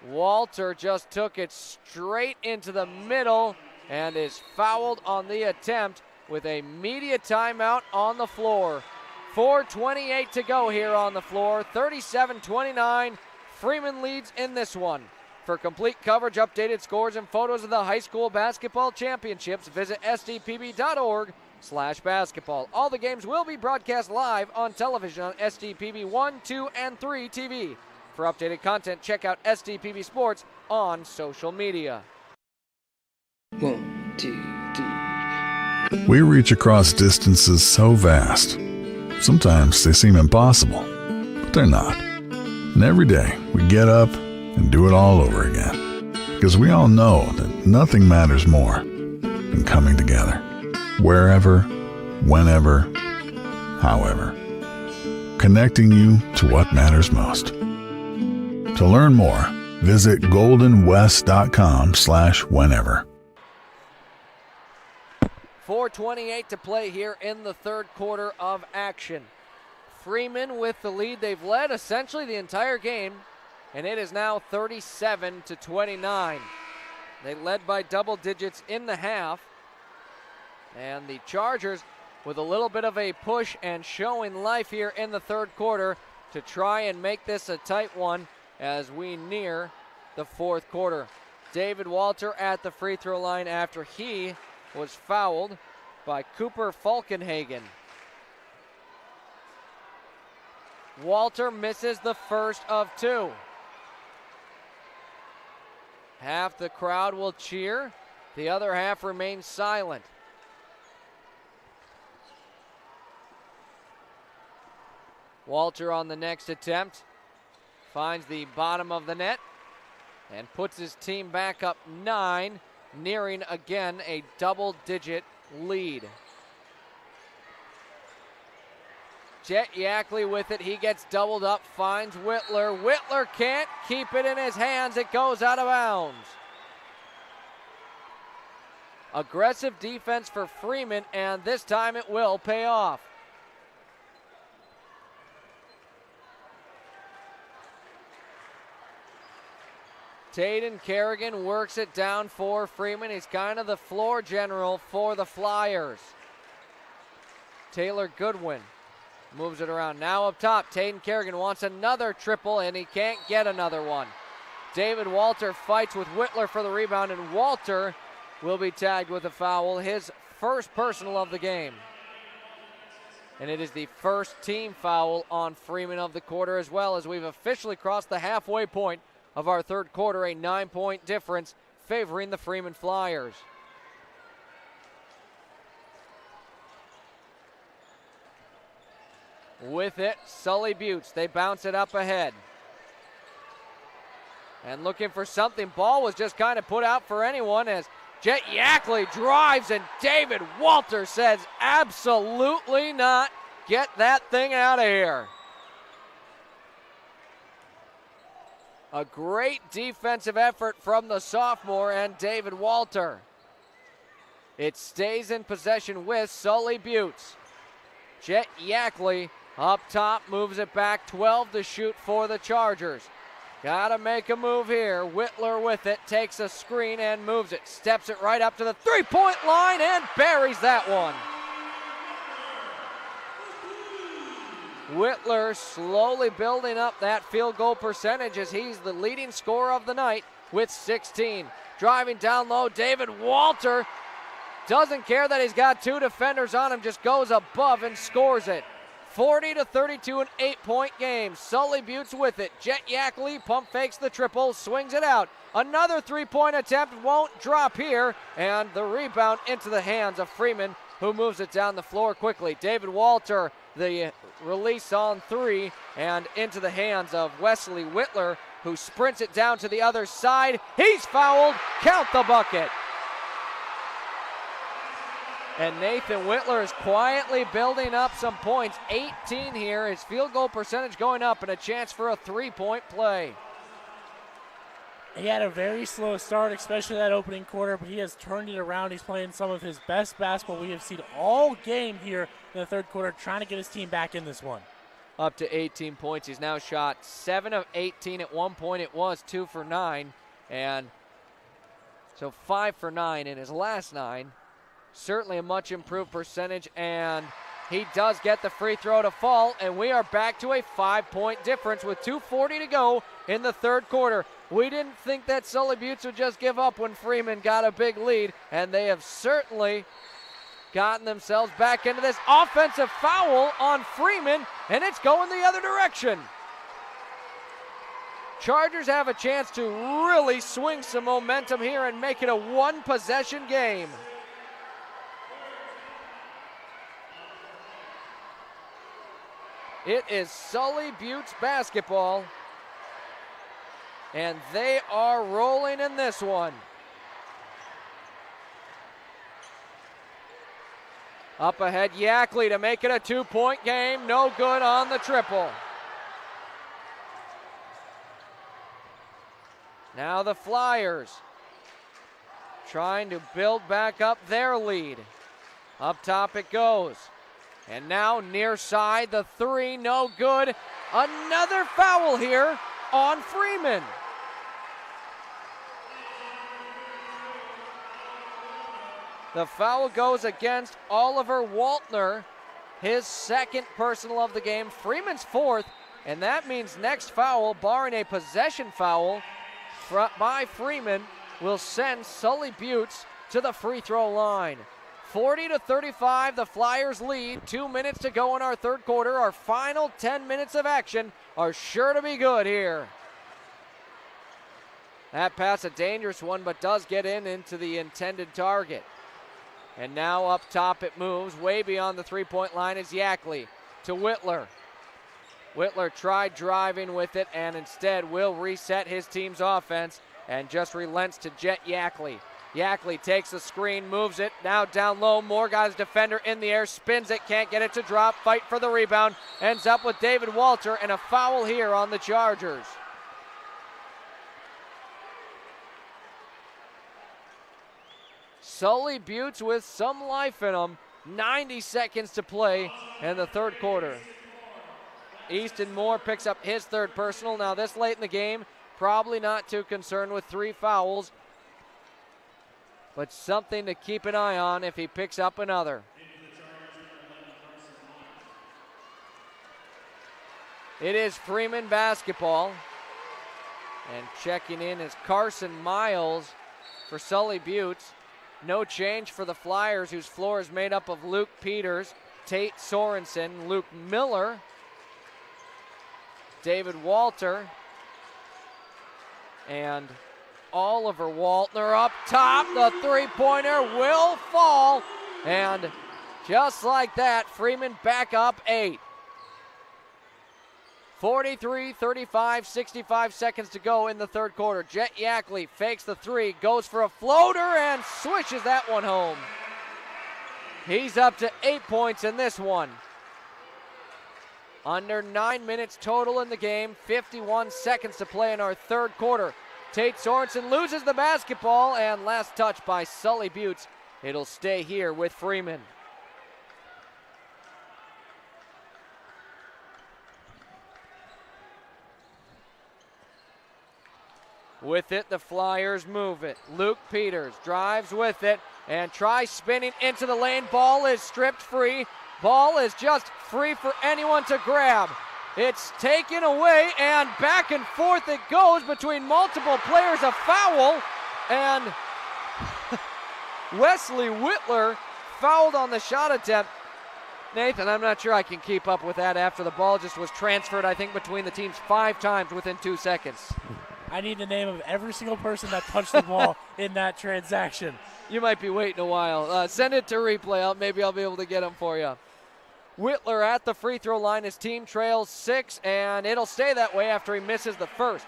Walter just took it straight into the middle and is fouled on the attempt with a media timeout on the floor. 4:28 to go here on the floor. 37-29. Freeman leads in this one. For complete coverage, updated scores, and photos of the high school basketball championships, visit sdpb.org/basketball. All the games will be broadcast live on television on SDPB 1, 2, and 3 TV. For updated content, check out SDPB Sports on social media. 1, 2, 3. We reach across distances so vast. Sometimes they seem impossible, but they're not. And every day we get up and do it all over again. Because we all know that nothing matters more than coming together. Wherever, whenever, however. Connecting you to what matters most. To learn more, visit goldenwest.com/whenever. 4:28 to play here in the third quarter of action. Freeman with the lead. They've led essentially the entire game, and it is now 37-29. They led by double digits in the half, and the Chargers with a little bit of a push and showing life here in the third quarter to try and make this a tight one as we near the fourth quarter. David Walter at the free throw line after he was fouled by Cooper Falkenhagen. Walter misses the first of two. Half the crowd will cheer. The other half remains silent. Walter on the next attempt finds the bottom of the net and puts his team back up 9, nearing again a double-digit lead. Jet Yackley with it. He gets doubled up, finds Whitler. Whitler can't keep it in his hands. It goes out of bounds. Aggressive defense for Freeman, and this time it will pay off. Taden Kerrigan works it down for Freeman. He's kind of the floor general for the Flyers. Taylor Goodwin moves it around. Now up top, Taden Kerrigan wants another triple, and he can't get another one. David Walter fights with Whitler for the rebound, and Walter will be tagged with a foul, his first personal of the game. And it is the first team foul on Freeman of the quarter, as well as we've officially crossed the halfway point of our third quarter, a 9-point difference favoring the Freeman Flyers. With it, Sully Buttes. They bounce it up ahead. And looking for something. Ball was just kind of put out for anyone as Jet Yackley drives, and David Walter says, absolutely not. Get that thing out of here. A great defensive effort from the sophomore and David Walter. It stays in possession with Sully Buttes. Jet Yackley up top, moves it back, 12 to shoot for the Chargers. Gotta make a move here. Whitler with it, takes a screen and moves it. Steps it right up to the three-point line and buries that one. Whitler slowly building up that field goal percentage as he's the leading scorer of the night with 16. Driving down low, David Walter doesn't care that he's got two defenders on him, just goes above and scores it. 40-32, an 8-point game. Sully Buttes with it. Jet Yackley pump fakes the triple, swings it out. Another three-point attempt won't drop here, and the rebound into the hands of Freeman, who moves it down the floor quickly. David Walter, the release on three, and into the hands of Wesley Whitler, who sprints it down to the other side. He's fouled. Count the bucket. And Nathan Whitler is quietly building up some points. 18 here. His field goal percentage going up and a chance for a three-point play. He had a very slow start, especially that opening quarter, but he has turned it around. He's playing some of his best basketball we have seen all game here in the third quarter, trying to get his team back in this one. Up to 18 points. He's now shot 7 of 18. At one point it was 2 for 9. And so 5 for 9 in his last 9. Certainly a much improved percentage, and He does get the free throw to fall, and we are back to a 5-point difference with 2:40 to go in the third quarter. We didn't think that Sully Buttes would just give up when Freeman got a big lead, and they have certainly gotten themselves back into this. Offensive foul on Freeman, and it's going the other direction. Chargers have a chance to really swing some momentum here and make it a one-possession game. It is Sully Buttes basketball, and they are rolling in this one. Up ahead, Yackley to make it a 2-point game. No good on the triple. Now the Flyers trying to build back up their lead. Up top it goes. And now near side, the three, no good. Another foul here on Freeman. The foul goes against Oliver Waltner, his second personal of the game, Freeman's fourth, and that means next foul, barring a possession foul by Freeman, will send Sully Buttes to the free throw line. 40-35, the Flyers lead. 2 minutes to go in our third quarter. Our final 10 minutes of action are sure to be good here. That pass a dangerous one, but does get into the intended target. And now up top it moves. Way beyond the three-point line is Yackley to Whitler. Whitler tried driving with it and instead will reset his team's offense and just relents to Jet Yackley. Yackley takes the screen, moves it, now down low, more guys, defender in the air, spins it, can't get it to drop, fight for the rebound, ends up with David Walter, and a foul here on the Chargers. Sully Buttes with some life in him, 90 seconds to play in the third quarter. Easton Moore picks up his third personal. Now this late in the game, probably not too concerned with 3 fouls, but something to keep an eye on if he picks up another. It is Freeman basketball. And checking in is Carson Miles for Sully Buttes. No change for the Flyers, whose floor is made up of Luke Peters, Tate Sorensen, Luke Miller, David Walter, and Oliver Waltner up top. The three-pointer will fall. And just like that, Freeman back up 8. 43-35, 65 seconds to go in the third quarter. Jet Yackley fakes the three, goes for a floater, and swishes that one home. He's up to 8 points in this one. Under 9 minutes total in the game, 51 seconds to play in our third quarter. Tate Sorensen loses the basketball, and last touch by Sully Buttes. It'll stay here with Freeman. With it, the Flyers move it. Luke Peters drives with it and tries spinning into the lane. Ball is stripped free. Ball is just free for anyone to grab. It's taken away, and back and forth it goes between multiple players. A foul, and Wesley Whitler fouled on the shot attempt. Nathan, I'm not sure I can keep up with that after the ball just was transferred, I think, between the teams 5 times within 2 seconds. I need the name of every single person that touched the ball in that transaction. You might be waiting a while. Send it to replay. Maybe I'll be able to get them for you. Whitler at the free throw line. His team trails 6, and it'll stay that way after he misses the first.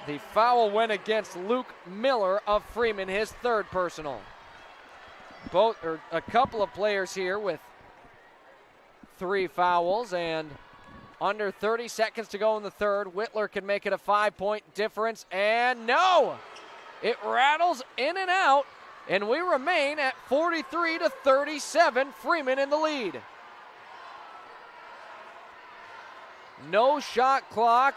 The foul went against Luke Miller of Freeman, his third personal. A couple of players here with 3 fouls, and under 30 seconds to go in the third. Whitler can make it a 5-point difference, and no! It rattles in and out, and we remain at 43-37, Freeman in the lead. No shot clock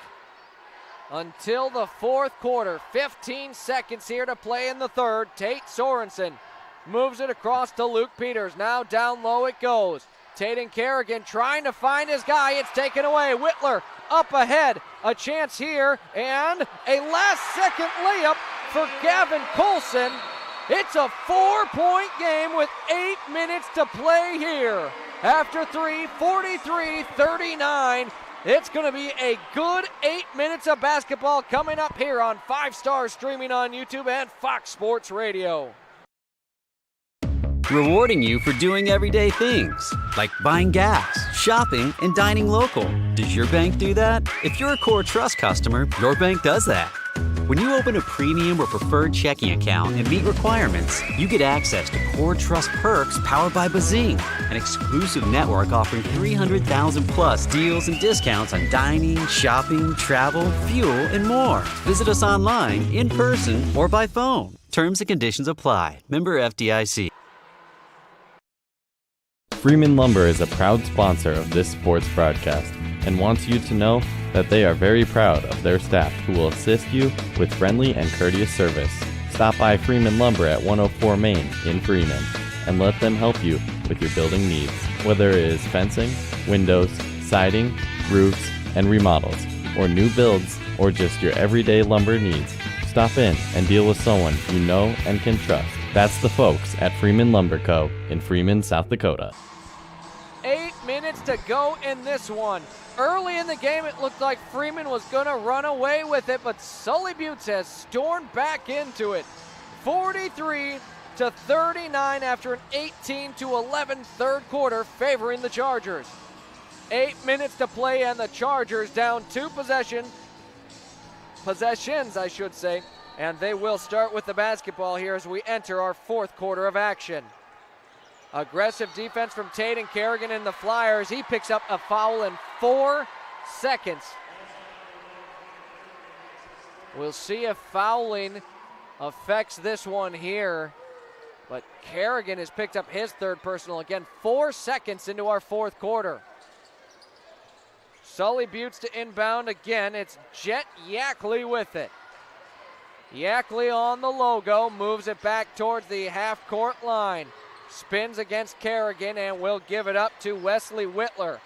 until the fourth quarter. 15 seconds here to play in the third. Tate Sorensen moves it across to Luke Peters. Now down low it goes. Taden Kerrigan trying to find his guy. It's taken away. Whitler up ahead. A chance here, and a last-second layup for Gavin Colson. It's a 4-point game with 8 minutes to play here. After 3, 43-39. It's going to be a good 8 minutes of basketball coming up here on 5 Star streaming on YouTube and Fox Sports Radio. Rewarding you for doing everyday things, like buying gas, shopping, and dining local. Does your bank do that? If you're a Core Trust customer, your bank does that. When you open a premium or preferred checking account and meet requirements, you get access to Core Trust perks powered by Bazing, an exclusive network offering 300,000 plus deals and discounts on dining, shopping, travel, fuel, and more. Visit us online, in person, or by phone. Terms and conditions apply. Member FDIC. Freeman Lumber is a proud sponsor of this sports broadcast and wants you to know that they are very proud of their staff who will assist you with friendly and courteous service. Stop by Freeman Lumber at 104 Main in Freeman and let them help you with your building needs, whether it is fencing, windows, siding, roofs, and remodels, or new builds, or just your everyday lumber needs. Stop in and deal with someone you know and can trust. That's the folks at Freeman Lumber Co. in Freeman, South Dakota. 8 minutes to go in this one. Early in the game, it looked like Freeman was going to run away with it, but Sully Buttes has stormed back into it. 43-39 after an 18-11 third quarter favoring the Chargers. 8 minutes to play and the Chargers down 2 possessions, I should say, and they will start with the basketball here as we enter our 4th quarter of action. Aggressive defense from Taden Kerrigan and the Flyers. He picks up a foul in 4 seconds. We'll see if fouling affects this one here, but Kerrigan has picked up his 3rd personal. Again, 4 seconds into our 4th quarter. Sully Buttes to inbound again. It's Jet Yackley with it. Yackley on the logo, moves it back towards the half-court line. Spins against Kerrigan and will give it up to Wesley Whitler.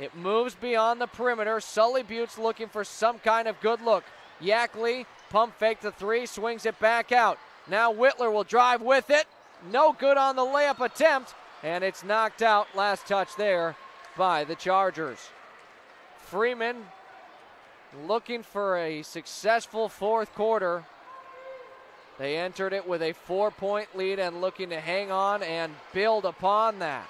It moves beyond the perimeter. Sully Buttes looking for some kind of good look. Yackley pump fake the 3, swings it back out. Now Whitler will drive with it. No good on the layup attempt, and it's knocked out. Last touch there by the Chargers. Freeman looking for a successful 4th quarter. They entered it with a 4-point lead and looking to hang on and build upon that.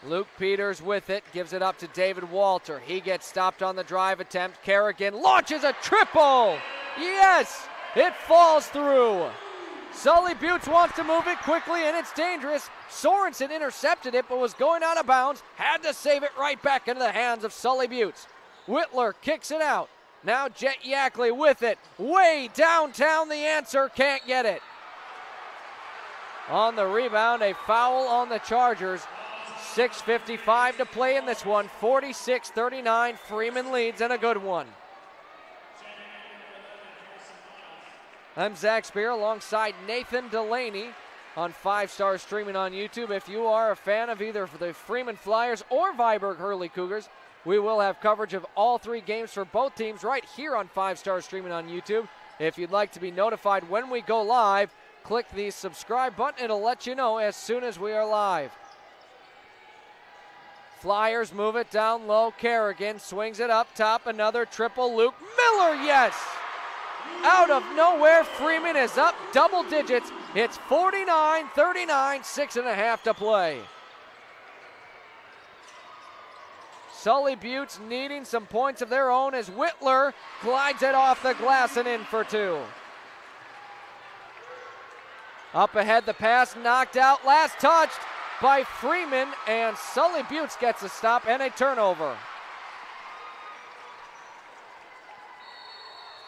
Luke Peters with it, gives it up to David Walter. He gets stopped on the drive attempt. Kerrigan launches a triple. Yes, it falls through. Sully Buttes wants to move it quickly, and it's dangerous. Sorensen intercepted it, but was going out of bounds. Had to save it right back into the hands of Sully Buttes. Whitler kicks it out. Now Jet Yackley with it. Way downtown, the answer, can't get it. On the rebound, a foul on the Chargers. 6:55 to play in this one. 46-39, Freeman leads, and a good one. I'm Zac Spear alongside Nathan Delaney on 5 Star streaming on YouTube. If you are a fan of either the Freeman Flyers or Viborg Hurley Cougars, we will have coverage of all 3 games for both teams right here on 5 Star streaming on YouTube. If you'd like to be notified when we go live, click the subscribe button. It'll let you know as soon as we are live. Flyers move it down low. Kerrigan swings it up top. Another triple. Luke Miller, yes! Out of nowhere, Freeman is up double digits. It's 49-39, 6.5 to play. Sully Buttes needing some points of their own as Whitler glides it off the glass and in for 2. Up ahead, the pass knocked out, last touched by Freeman, and Sully Buttes gets a stop and a turnover.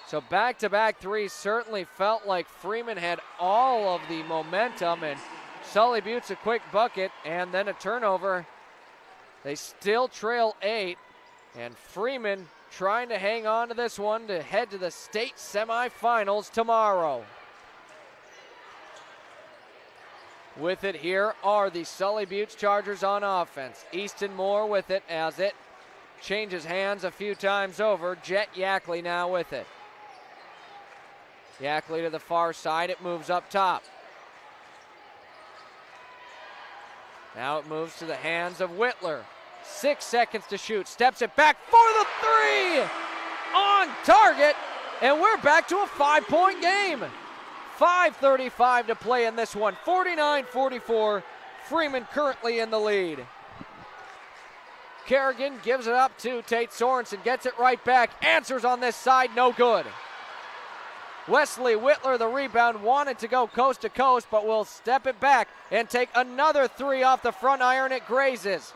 So back-to-back 3s certainly felt like Freeman had all of the momentum, and Sully Buttes a quick bucket and then a turnover. They still trail 8, and Freeman trying to hang on to this one to head to the state semifinals tomorrow. With it here are the Sully Buttes Chargers on offense. Easton Moore with it as it changes hands a few times over. Jet Yackley now with it. Yackley to the far side. It moves up top. Now it moves to the hands of Whitler. 6 seconds to shoot. Steps it back for the three. On target. And we're back to a 5-point game. 5:35 to play in this one. 49-44. Freeman currently in the lead. Kerrigan gives it up to Tate Sorensen. Gets it right back. Answers on this side. No good. Wesley Whitler, the rebound, wanted to go coast to coast, but will step it back and take another three off the front iron. It grazes.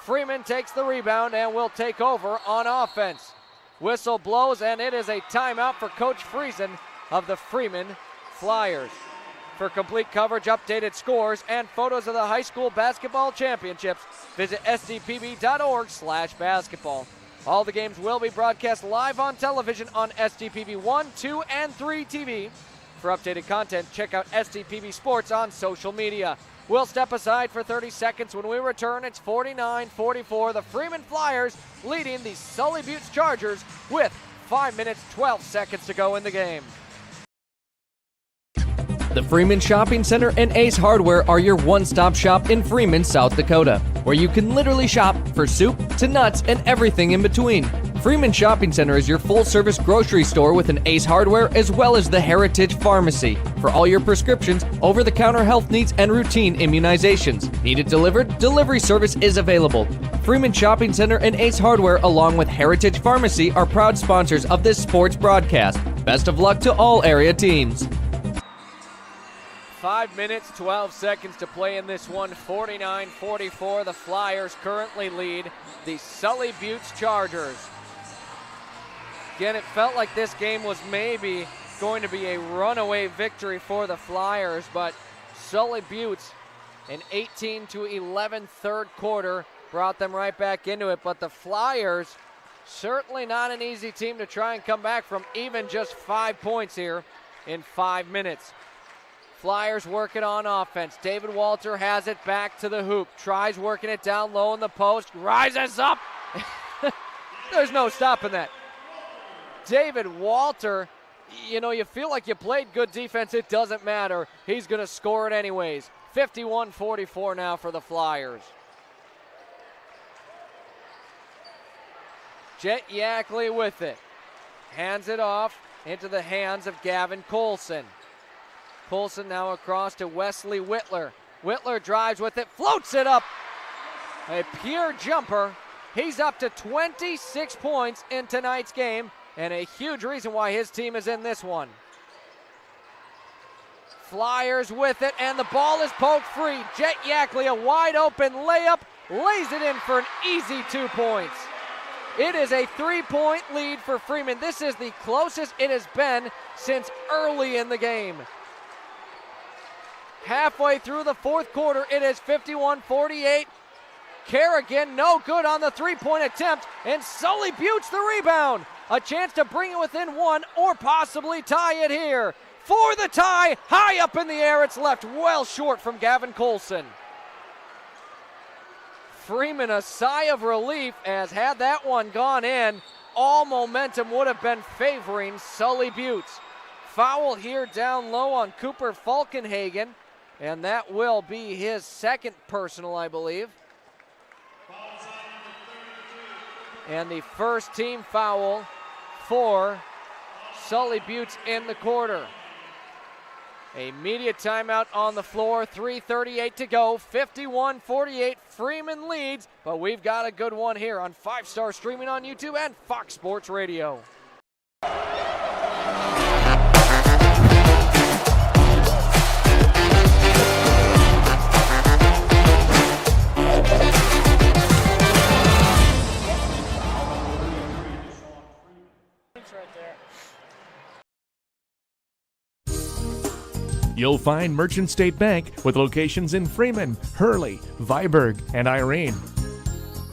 Freeman takes the rebound and will take over on offense. Whistle blows, and it is a timeout for Coach Friesen of the Freeman Flyers. For complete coverage, updated scores, and photos of the high school basketball championships, visit sdpb.org/basketball. All the games will be broadcast live on television on SDPB 1, 2, and 3 TV. For updated content, check out SDPB Sports on social media. We'll step aside for 30 seconds. When we return, it's 49-44. The Freeman Flyers leading the Sully Buttes Chargers with 5 minutes, 12 seconds to go in the game. The Freeman Shopping Center and Ace Hardware are your one-stop shop in Freeman, South Dakota, where you can literally shop for soup to nuts and everything in between. Freeman Shopping Center is your full-service grocery store with an Ace Hardware as well as the Heritage Pharmacy for all your prescriptions, over-the-counter health needs, and routine immunizations. Need it delivered? Delivery service is available. Freeman Shopping Center and Ace Hardware, along with Heritage Pharmacy, are proud sponsors of this sports broadcast. Best of luck to all area teams. 5 minutes, 12 seconds to play in this one. 49-44. The Flyers currently lead the Sully Buttes Chargers. Again, it felt like this game was maybe going to be a runaway victory for the Flyers, but Sully Buttes, an 18-11 third quarter, brought them right back into it. But the Flyers, certainly not an easy team to try and come back from, even just 5 points here in 5 minutes. Flyers working on offense. David Walter has it back to the hoop. Tries working it down low in the post. Rises up. There's no stopping that. David Walter, you know, you feel like you played good defense. It doesn't matter. He's going to score it anyways. 51-44 now for the Flyers. Jet Yackley with it. Hands it off into the hands of Gavin Colson. Colson now across to Wesley Whitler. Whitler drives with it, floats it up. A pure jumper. He's up to 26 points in tonight's game, and a huge reason why his team is in this one. Flyers with it, and the ball is poked free. Jet Yackley, a wide open layup, lays it in for an easy 2 points. It is a 3-point lead for Freeman. This is the closest it has been since early in the game. Halfway through the fourth quarter, it is 51-48. Kerrigan, no good on the 3-point attempt, and Sully Buttes the rebound. A chance to bring it within one or possibly tie it here. For the tie, high up in the air, it's left well short from Gavin Colson. Freeman, a sigh of relief, as had that one gone in, all momentum would have been favoring Sully Buttes. Foul here down low on Cooper Falkenhagen, and that will be his second personal, I believe. And the first team foul for Sully Buttes in the quarter. A media timeout on the floor, 3:38 to go, 51-48, Freeman leads, but we've got a good one here on 5-Star streaming on YouTube and Fox Sports Radio. You'll find Merchant State Bank with locations in Freeman, Hurley, Viborg, and Irene.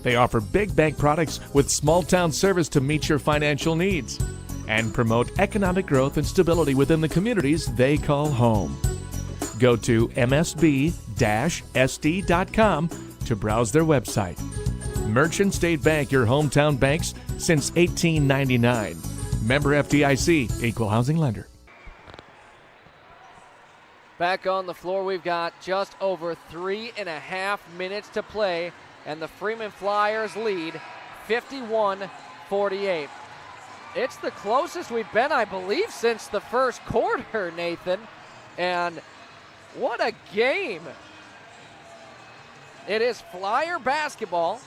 They offer big bank products with small-town service to meet your financial needs and promote economic growth and stability within the communities they call home. Go to msb.org. merchant-sd.com to browse their website. Merchant State Bank, your hometown banks since 1899. Member FDIC, equal housing lender. Back on the floor, we've got just over 3.5 minutes to play, and the Freeman Flyers lead 51-48. It's the closest we've been, I believe, since the first quarter, Nathan. And what a game. It is Flyer basketball.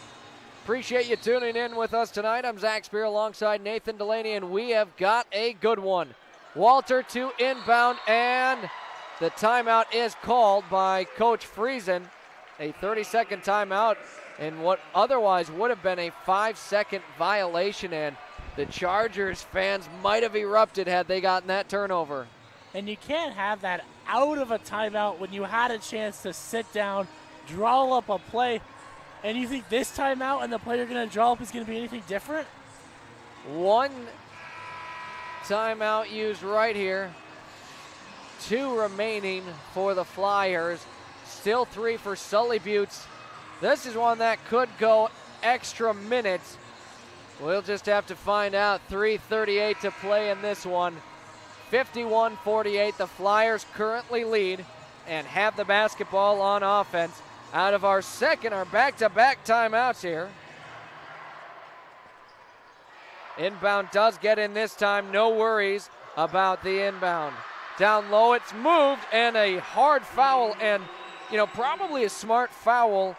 Appreciate you tuning in with us tonight. I'm Zac Spear alongside Nathan Delaney, and we have got a good one. Walter to inbound, and the timeout is called by Coach Freeman. A 30-second timeout in what otherwise would have been a 5-second violation, and the Chargers fans might have erupted had they gotten that turnover. And you can't have that out of a timeout when you had a chance to sit down, draw up a play, and you think this timeout and the play you're going to draw up is going to be anything different? One timeout used right here. 2 remaining for the Flyers. Still 3 for Sully Buttes. This is one that could go extra minutes. We'll just have to find out. 3:38 to play in this one. 51-48. The Flyers currently lead and have the basketball on offense. Out of our back-to-back timeouts here. Inbound does get in this time. No worries about the inbound. Down low, it's moved, and a hard foul, and probably a smart foul,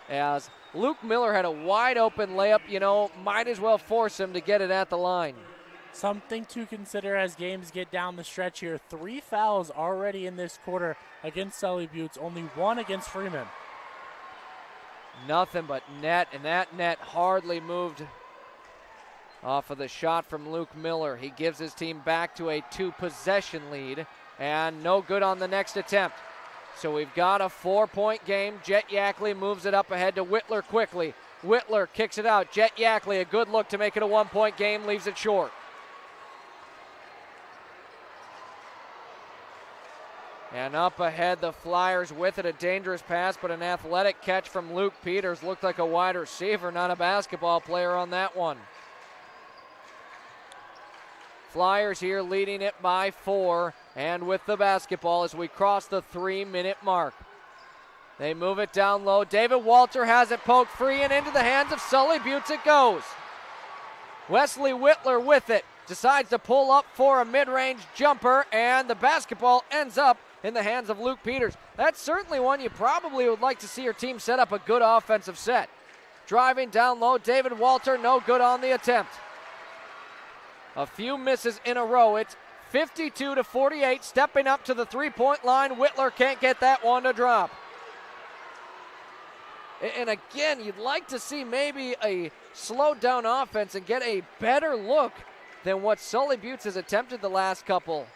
as Luke Miller had a wide open layup. Might as well force him to get it at the line. Something to consider as games get down the stretch here. 3 fouls already in this quarter against Sully Buttes, only 1 against Freeman. Nothing but net, and that net hardly moved off of the shot from Luke Miller. He gives his team back to a 2-possession lead, and no good on the next attempt. So we've got a 4-point game. Jet Yackley moves it up ahead to Whitler quickly. Whitler kicks it out. Jet Yackley, a good look to make it a 1-point game, leaves it short. And up ahead, the Flyers with it. A dangerous pass, but an athletic catch from Luke Peters. Looked like a wide receiver, not a basketball player on that one. Flyers here leading it by 4, and with the basketball as we cross the 3-minute mark. They move it down low. David Walter has it poked free, and into the hands of Sully Buttes it goes. Wesley Whitler with it. Decides to pull up for a mid-range jumper, and the basketball ends up in the hands of Luke Peters. That's certainly one you probably would like to see your team set up a good offensive set. Driving down low, David Walter, no good on the attempt. A few misses in a row. It's 52-48, stepping up to the 3-point line. Whitler can't get that one to drop. And again, you'd like to see maybe a slowed down offense and get a better look than what Sully Buttes has attempted the last couple.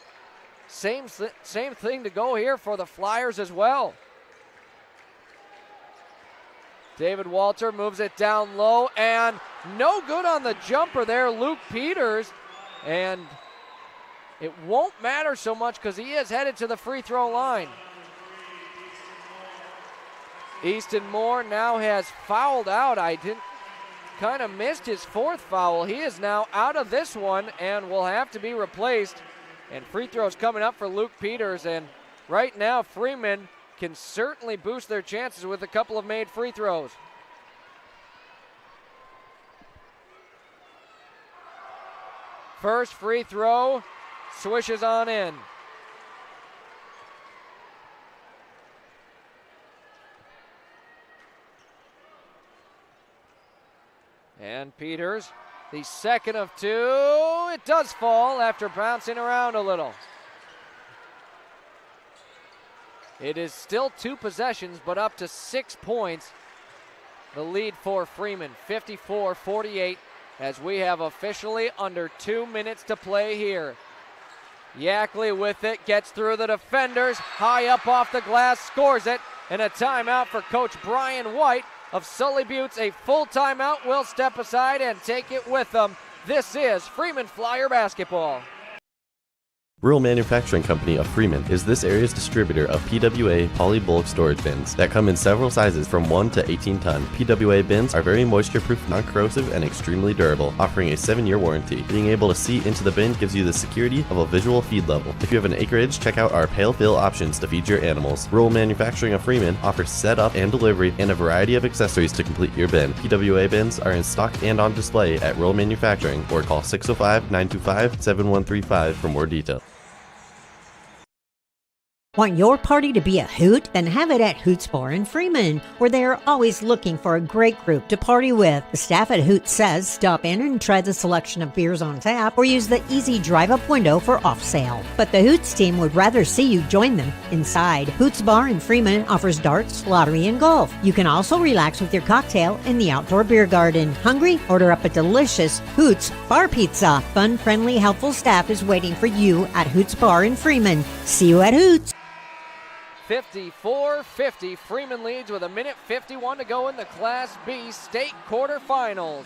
Same thing to go here for the Flyers as well. David Walter moves it down low, and no good on the jumper there, Luke Peters. And it won't matter so much because he is headed to the free throw line. Easton Moore now has fouled out. Kind of missed his 4th foul. He is now out of this one and will have to be replaced. And free throws coming up for Luke Peters. And right now, Freeman can certainly boost their chances with a couple of made free throws. First free throw, swishes on in. And Peters, the second of 2, it does fall after bouncing around a little. It is still 2 possessions, but up to 6 points. The lead for Freeman, 54-48, as we have officially under 2 minutes to play here. Yackley with it, gets through the defenders, high up off the glass, scores it, and a timeout for Coach Brian White of Sully Buttes. A full timeout will step aside and take it with them. This is Freeman Flyer basketball. Rural Manufacturing Company of Freeman is this area's distributor of PWA poly-bulk storage bins that come in several sizes from 1 to 18 ton. PWA bins are very moisture-proof, non-corrosive, and extremely durable, offering a 7-year warranty. Being able to see into the bin gives you the security of a visual feed level. If you have an acreage, check out our pale fill options to feed your animals. Rural Manufacturing of Freeman offers setup and delivery and a variety of accessories to complete your bin. PWA bins are in stock and on display at Rural Manufacturing, or call 605-925-7135 for more details. Want your party to be a hoot? Then have it at Hoots Bar in Freeman, where they are always looking for a great group to party with. The staff at Hoots says stop in and try the selection of beers on tap or use the easy drive-up window for off sale. But the Hoots team would rather see you join them inside. Hoots Bar in Freeman offers darts, lottery, and golf. You can also relax with your cocktail in the outdoor beer garden. Hungry? Order up a delicious Hoots Bar Pizza. Fun, friendly, helpful staff is waiting for you at Hoots Bar in Freeman. See you at Hoots. 54-50, Freeman leads with 1:51 to go in the Class B state quarterfinals.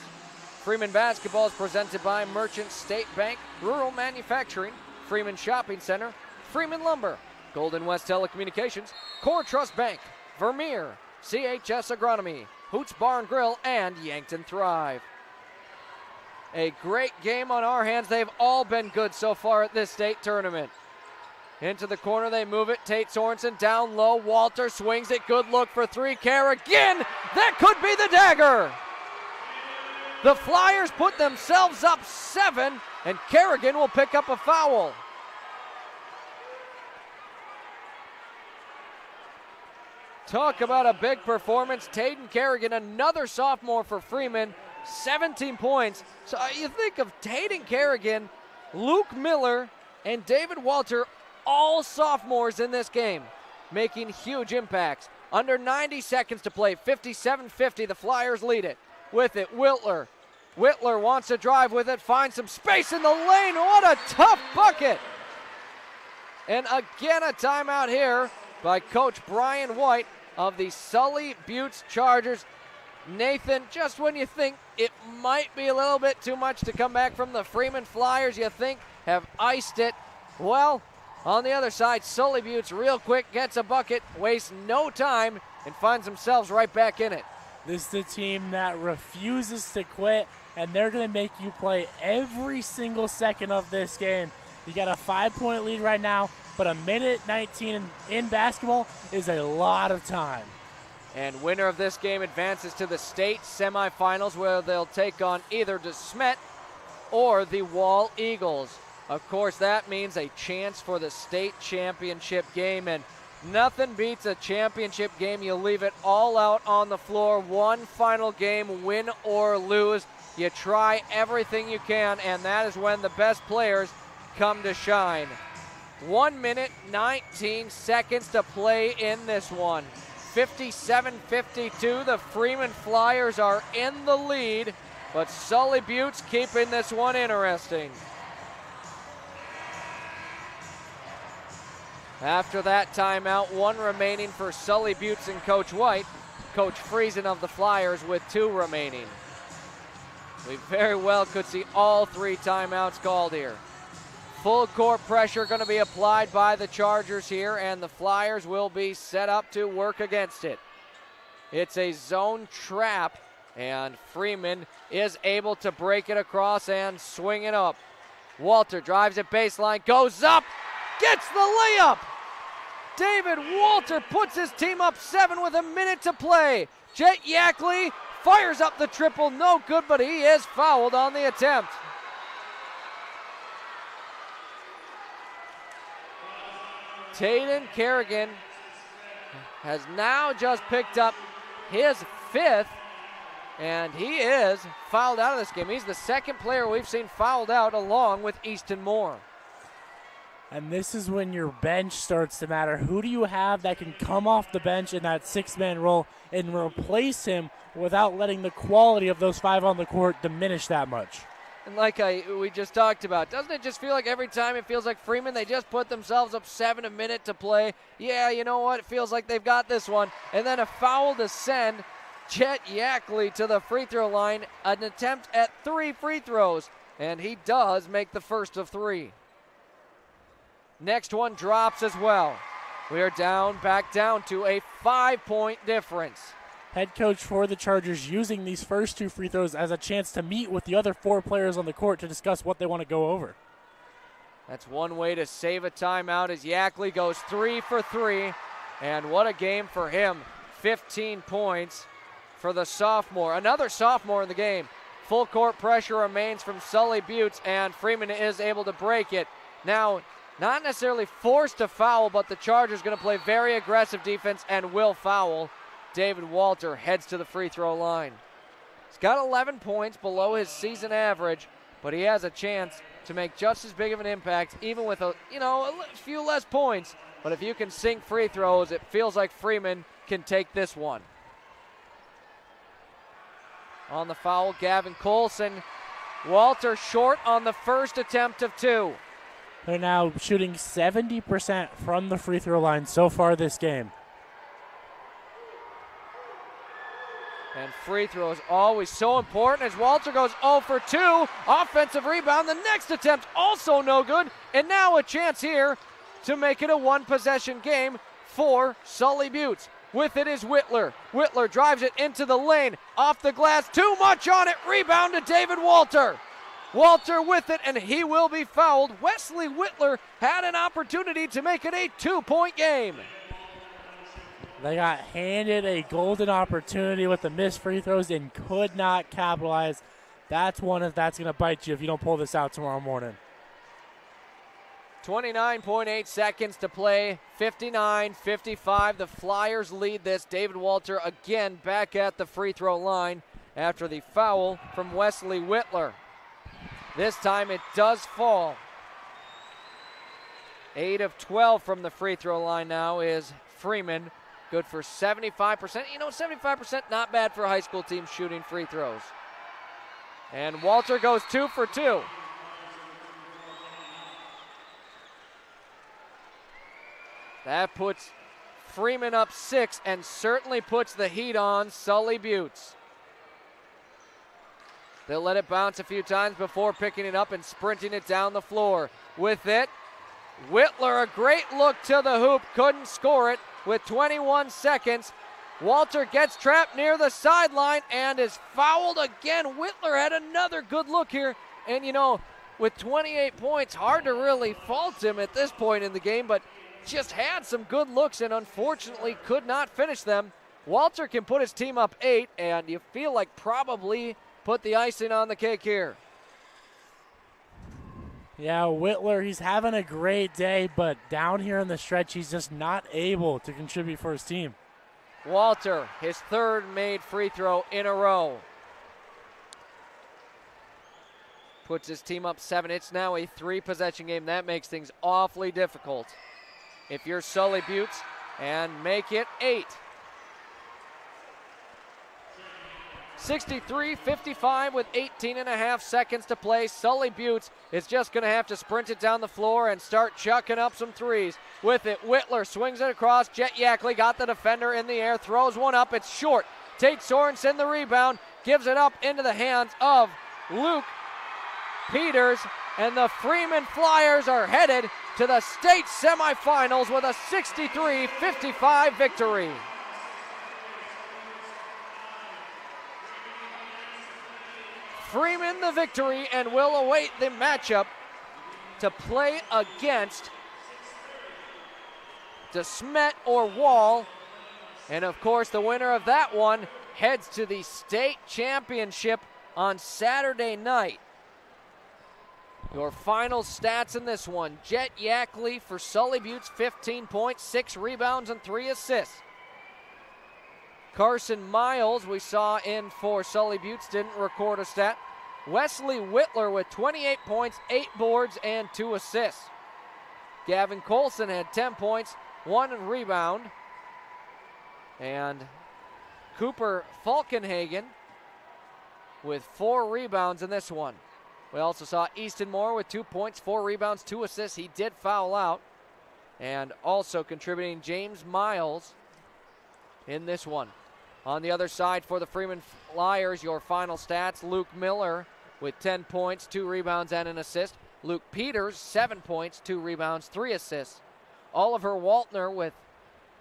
Freeman basketball is presented by Merchant State Bank, Rural Manufacturing, Freeman Shopping Center, Freeman Lumber, Golden West Telecommunications, Core Trust Bank, Vermeer, CHS Agronomy, Hoots Bar and Grill, and Yankton Thrive. A great game on our hands. They've all been good so far at this state tournament. Into the corner, they move it. Tate Sorensen down low. Walter swings it. Good look for three. Kerrigan, that could be the dagger. The Flyers put themselves up 7, and Kerrigan will pick up a foul. Talk about a big performance. Taden Kerrigan, another sophomore for Freeman, 17 points. So you think of Taden Kerrigan, Luke Miller, and David Walter, all sophomores in this game, making huge impacts. Under 90 seconds to play, 57-50, the Flyers lead it. With it, Whitler. Whitler wants to drive with it, finds some space in the lane. What a tough bucket! And again, a timeout here by Coach Brian White of the Sully Buttes Chargers. Nathan, just when you think it might be a little bit too much to come back from the Freeman Flyers, you think have iced it. Well, on the other side, Sully Buttes real quick gets a bucket, wastes no time, and finds themselves right back in it. This is a team that refuses to quit, and they're going to make you play every single second of this game. You got a 5-point lead right now, but 1:19 in basketball is a lot of time. And winner of this game advances to the state semifinals, where they'll take on either DeSmet or the Wall Eagles. Of course, that means a chance for the state championship game, and nothing beats a championship game. You leave it all out on the floor. One final game, win or lose. You try everything you can, and that is when the best players come to shine. 1:19 to play in this one. 57-52, the Freeman Flyers are in the lead, but Sully Buttes keeping this one interesting. After that timeout, 1 remaining for Sully Buttes and Coach White. Coach Friesen of the Flyers with 2 remaining. We very well could see all 3 timeouts called here. Full court pressure going to be applied by the Chargers here, and the Flyers will be set up to work against it. It's a zone trap, and Freeman is able to break it across and swing it up. Walter drives it baseline, goes up, gets the layup. David Walter puts his team up 7 with a minute to play. Jet Yackley fires up the triple, no good, but he is fouled on the attempt. Taden Kerrigan has now just picked up his 5th, and he is fouled out of this game. He's the 2nd player we've seen fouled out, along with Easton Moore. And this is when your bench starts to matter. Who do you have that can come off the bench in that 6-man role and replace him without letting the quality of those 5 on the court diminish that much? And like we just talked about, doesn't it just feel like every time it feels like Freeman, they just put themselves up 7, a minute to play? Yeah, you know what? It feels like they've got this one. And then a foul to send Jet Yackley to the free throw line, an attempt at 3 free throws. And he does make the first of 3. Next one drops as well. We are back down to a 5-point difference. Head coach for the Chargers using these first 2 free throws as a chance to meet with the other 4 players on the court to discuss what they want to go over. That's one way to save a timeout as Yackley goes 3 for 3. And what a game for him. 15 points for the sophomore. Another sophomore in the game. Full court pressure remains from Sully Buttes, and Freeman is able to break it. Now, not necessarily forced to foul, but the Chargers going to play very aggressive defense and will foul. David Walter heads to the free throw line. He's got 11 points below his season average, but he has a chance to make just as big of an impact, even with a few less points. But if you can sink free throws, it feels like Freeman can take this one. On the foul, Gavin Colson. Walter short on the first attempt of 2. They're now shooting 70% from the free throw line so far this game. And free throws always so important as Walter goes 0 for 2. Offensive rebound. The next attempt also no good. And now a chance here to make it a 1-possession game for Sully Buttes. With it is Whitler. Whitler drives it into the lane. Off the glass. Too much on it. Rebound to David Walter. Walter with it, and he will be fouled. Wesley Whitler had an opportunity to make it a 2-point game. They got handed a golden opportunity with the missed free throws and could not capitalize. That's one that's going to bite you if you don't pull this out tomorrow morning. 29.8 seconds to play, 59-55. The Flyers lead this. David Walter again back at the free throw line after the foul from Wesley Whitler. This time it does fall. 8 of 12 from the free throw line now is Freeman. Good for 75%. 75% not bad for a high school team shooting free throws. And Walter goes 2 for 2. That puts Freeman up 6 and certainly puts the heat on Sully Buttes. They'll let it bounce a few times before picking it up and sprinting it down the floor. With it, Whitler, a great look to the hoop, couldn't score it with 21 seconds. Walter gets trapped near the sideline and is fouled again. Whitler had another good look here. And with 28 points, hard to really fault him at this point in the game, but just had some good looks and unfortunately could not finish them. Walter can put his team up 8, and you feel like probably put the icing on the cake here. Yeah, Whitler, he's having a great day, but down here in the stretch, he's just not able to contribute for his team. Walter, his third made free throw in a row. Puts his team up 7. It's now a 3-possession game. That makes things awfully difficult if you're Sully Buttes, and make it 8. 63-55 with 18.5 seconds to play. Sully Buttes is just going to have to sprint it down the floor and start chucking up some threes. With it, Whitler swings it across. Jet Yackley got the defender in the air, throws one up. It's short. Tate Sorensen the rebound, gives it up into the hands of Luke Peters, and the Freeman Flyers are headed to the state semifinals with a 63-55 victory. Freeman the victory and will await the matchup to play against DeSmet or Wall. And of course, the winner of that one heads to the state championship on Saturday night. Your final stats in this one: Jet Yackley for Sully Buttes, 15 points, 6 rebounds, and 3 assists. Carson Miles, we saw in for Sully Buttes, didn't record a stat. Wesley Whitler with 28 points, 8 boards, and 2 assists. Gavin Colson had 10 points, 1 rebound. And Cooper Falkenhagen with 4 rebounds in this one. We also saw Easton Moore with 2 points, 4 rebounds, 2 assists. He did foul out. And also contributing James Miles in this one. On the other side for the Freeman Flyers, your final stats: Luke Miller with 10 points, 2 rebounds, and an assist. Luke Peters, 7 points, 2 rebounds, 3 assists. Oliver Waltner with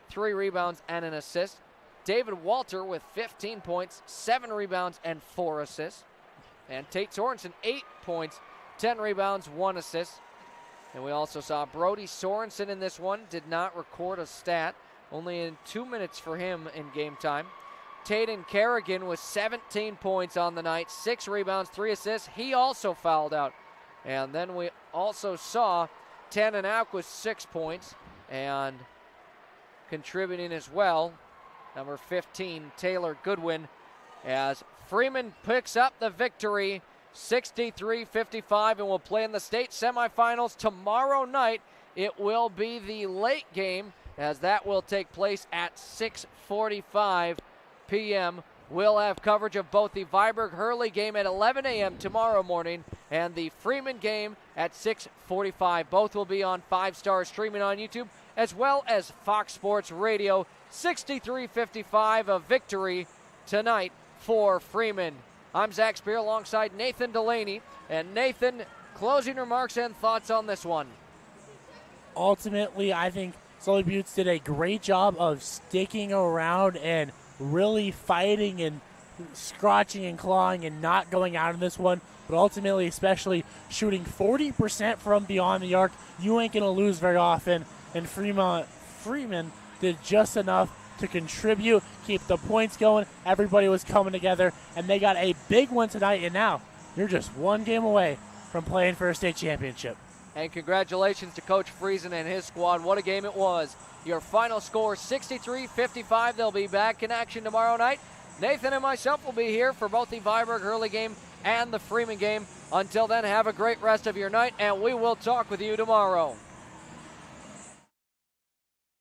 3 rebounds and an assist. David Walter with 15 points, 7 rebounds, and 4 assists. And Tate Sorensen, 8 points, 10 rebounds, 1 assist. And we also saw Brody Sorensen in this one, did not record a stat, only in 2 minutes for him in game time. Taden Kerrigan with 17 points on the night, 6 rebounds, 3 assists. He also fouled out. And then we also saw Tannen Auk with 6 points and contributing as well. Number 15, Taylor Goodwin, as Freeman picks up the victory, 63-55, and will play in the state semifinals tomorrow night. It will be the late game, as that will take place at 6:45 p.m. We'll have coverage of both the Viborg-Hurley game at 11 a.m. tomorrow morning and the Freeman game at 6:45. Both will be on 5-Star streaming on YouTube, as well as Fox Sports Radio. 63-55, a victory tonight for Freeman. I'm Zac Spear alongside Nathan Delaney. And Nathan, closing remarks and thoughts on this one. Ultimately, I think Sully Buttes did a great job of sticking around and really fighting and scratching and clawing and not going out in this one. But ultimately, especially shooting 40% from beyond the arc, you ain't going to lose very often. And Freeman did just enough to contribute, keep the points going. Everybody was coming together, and they got a big one tonight. And now you're just one game away from playing for a state championship. And congratulations to Coach Friesen and his squad. What a game it was. Your final score, 63-55. They'll be back in action tomorrow night. Nathan and myself will be here for both the Viborg-Hurley game and the Freeman game. Until then, have a great rest of your night, and we will talk with you tomorrow.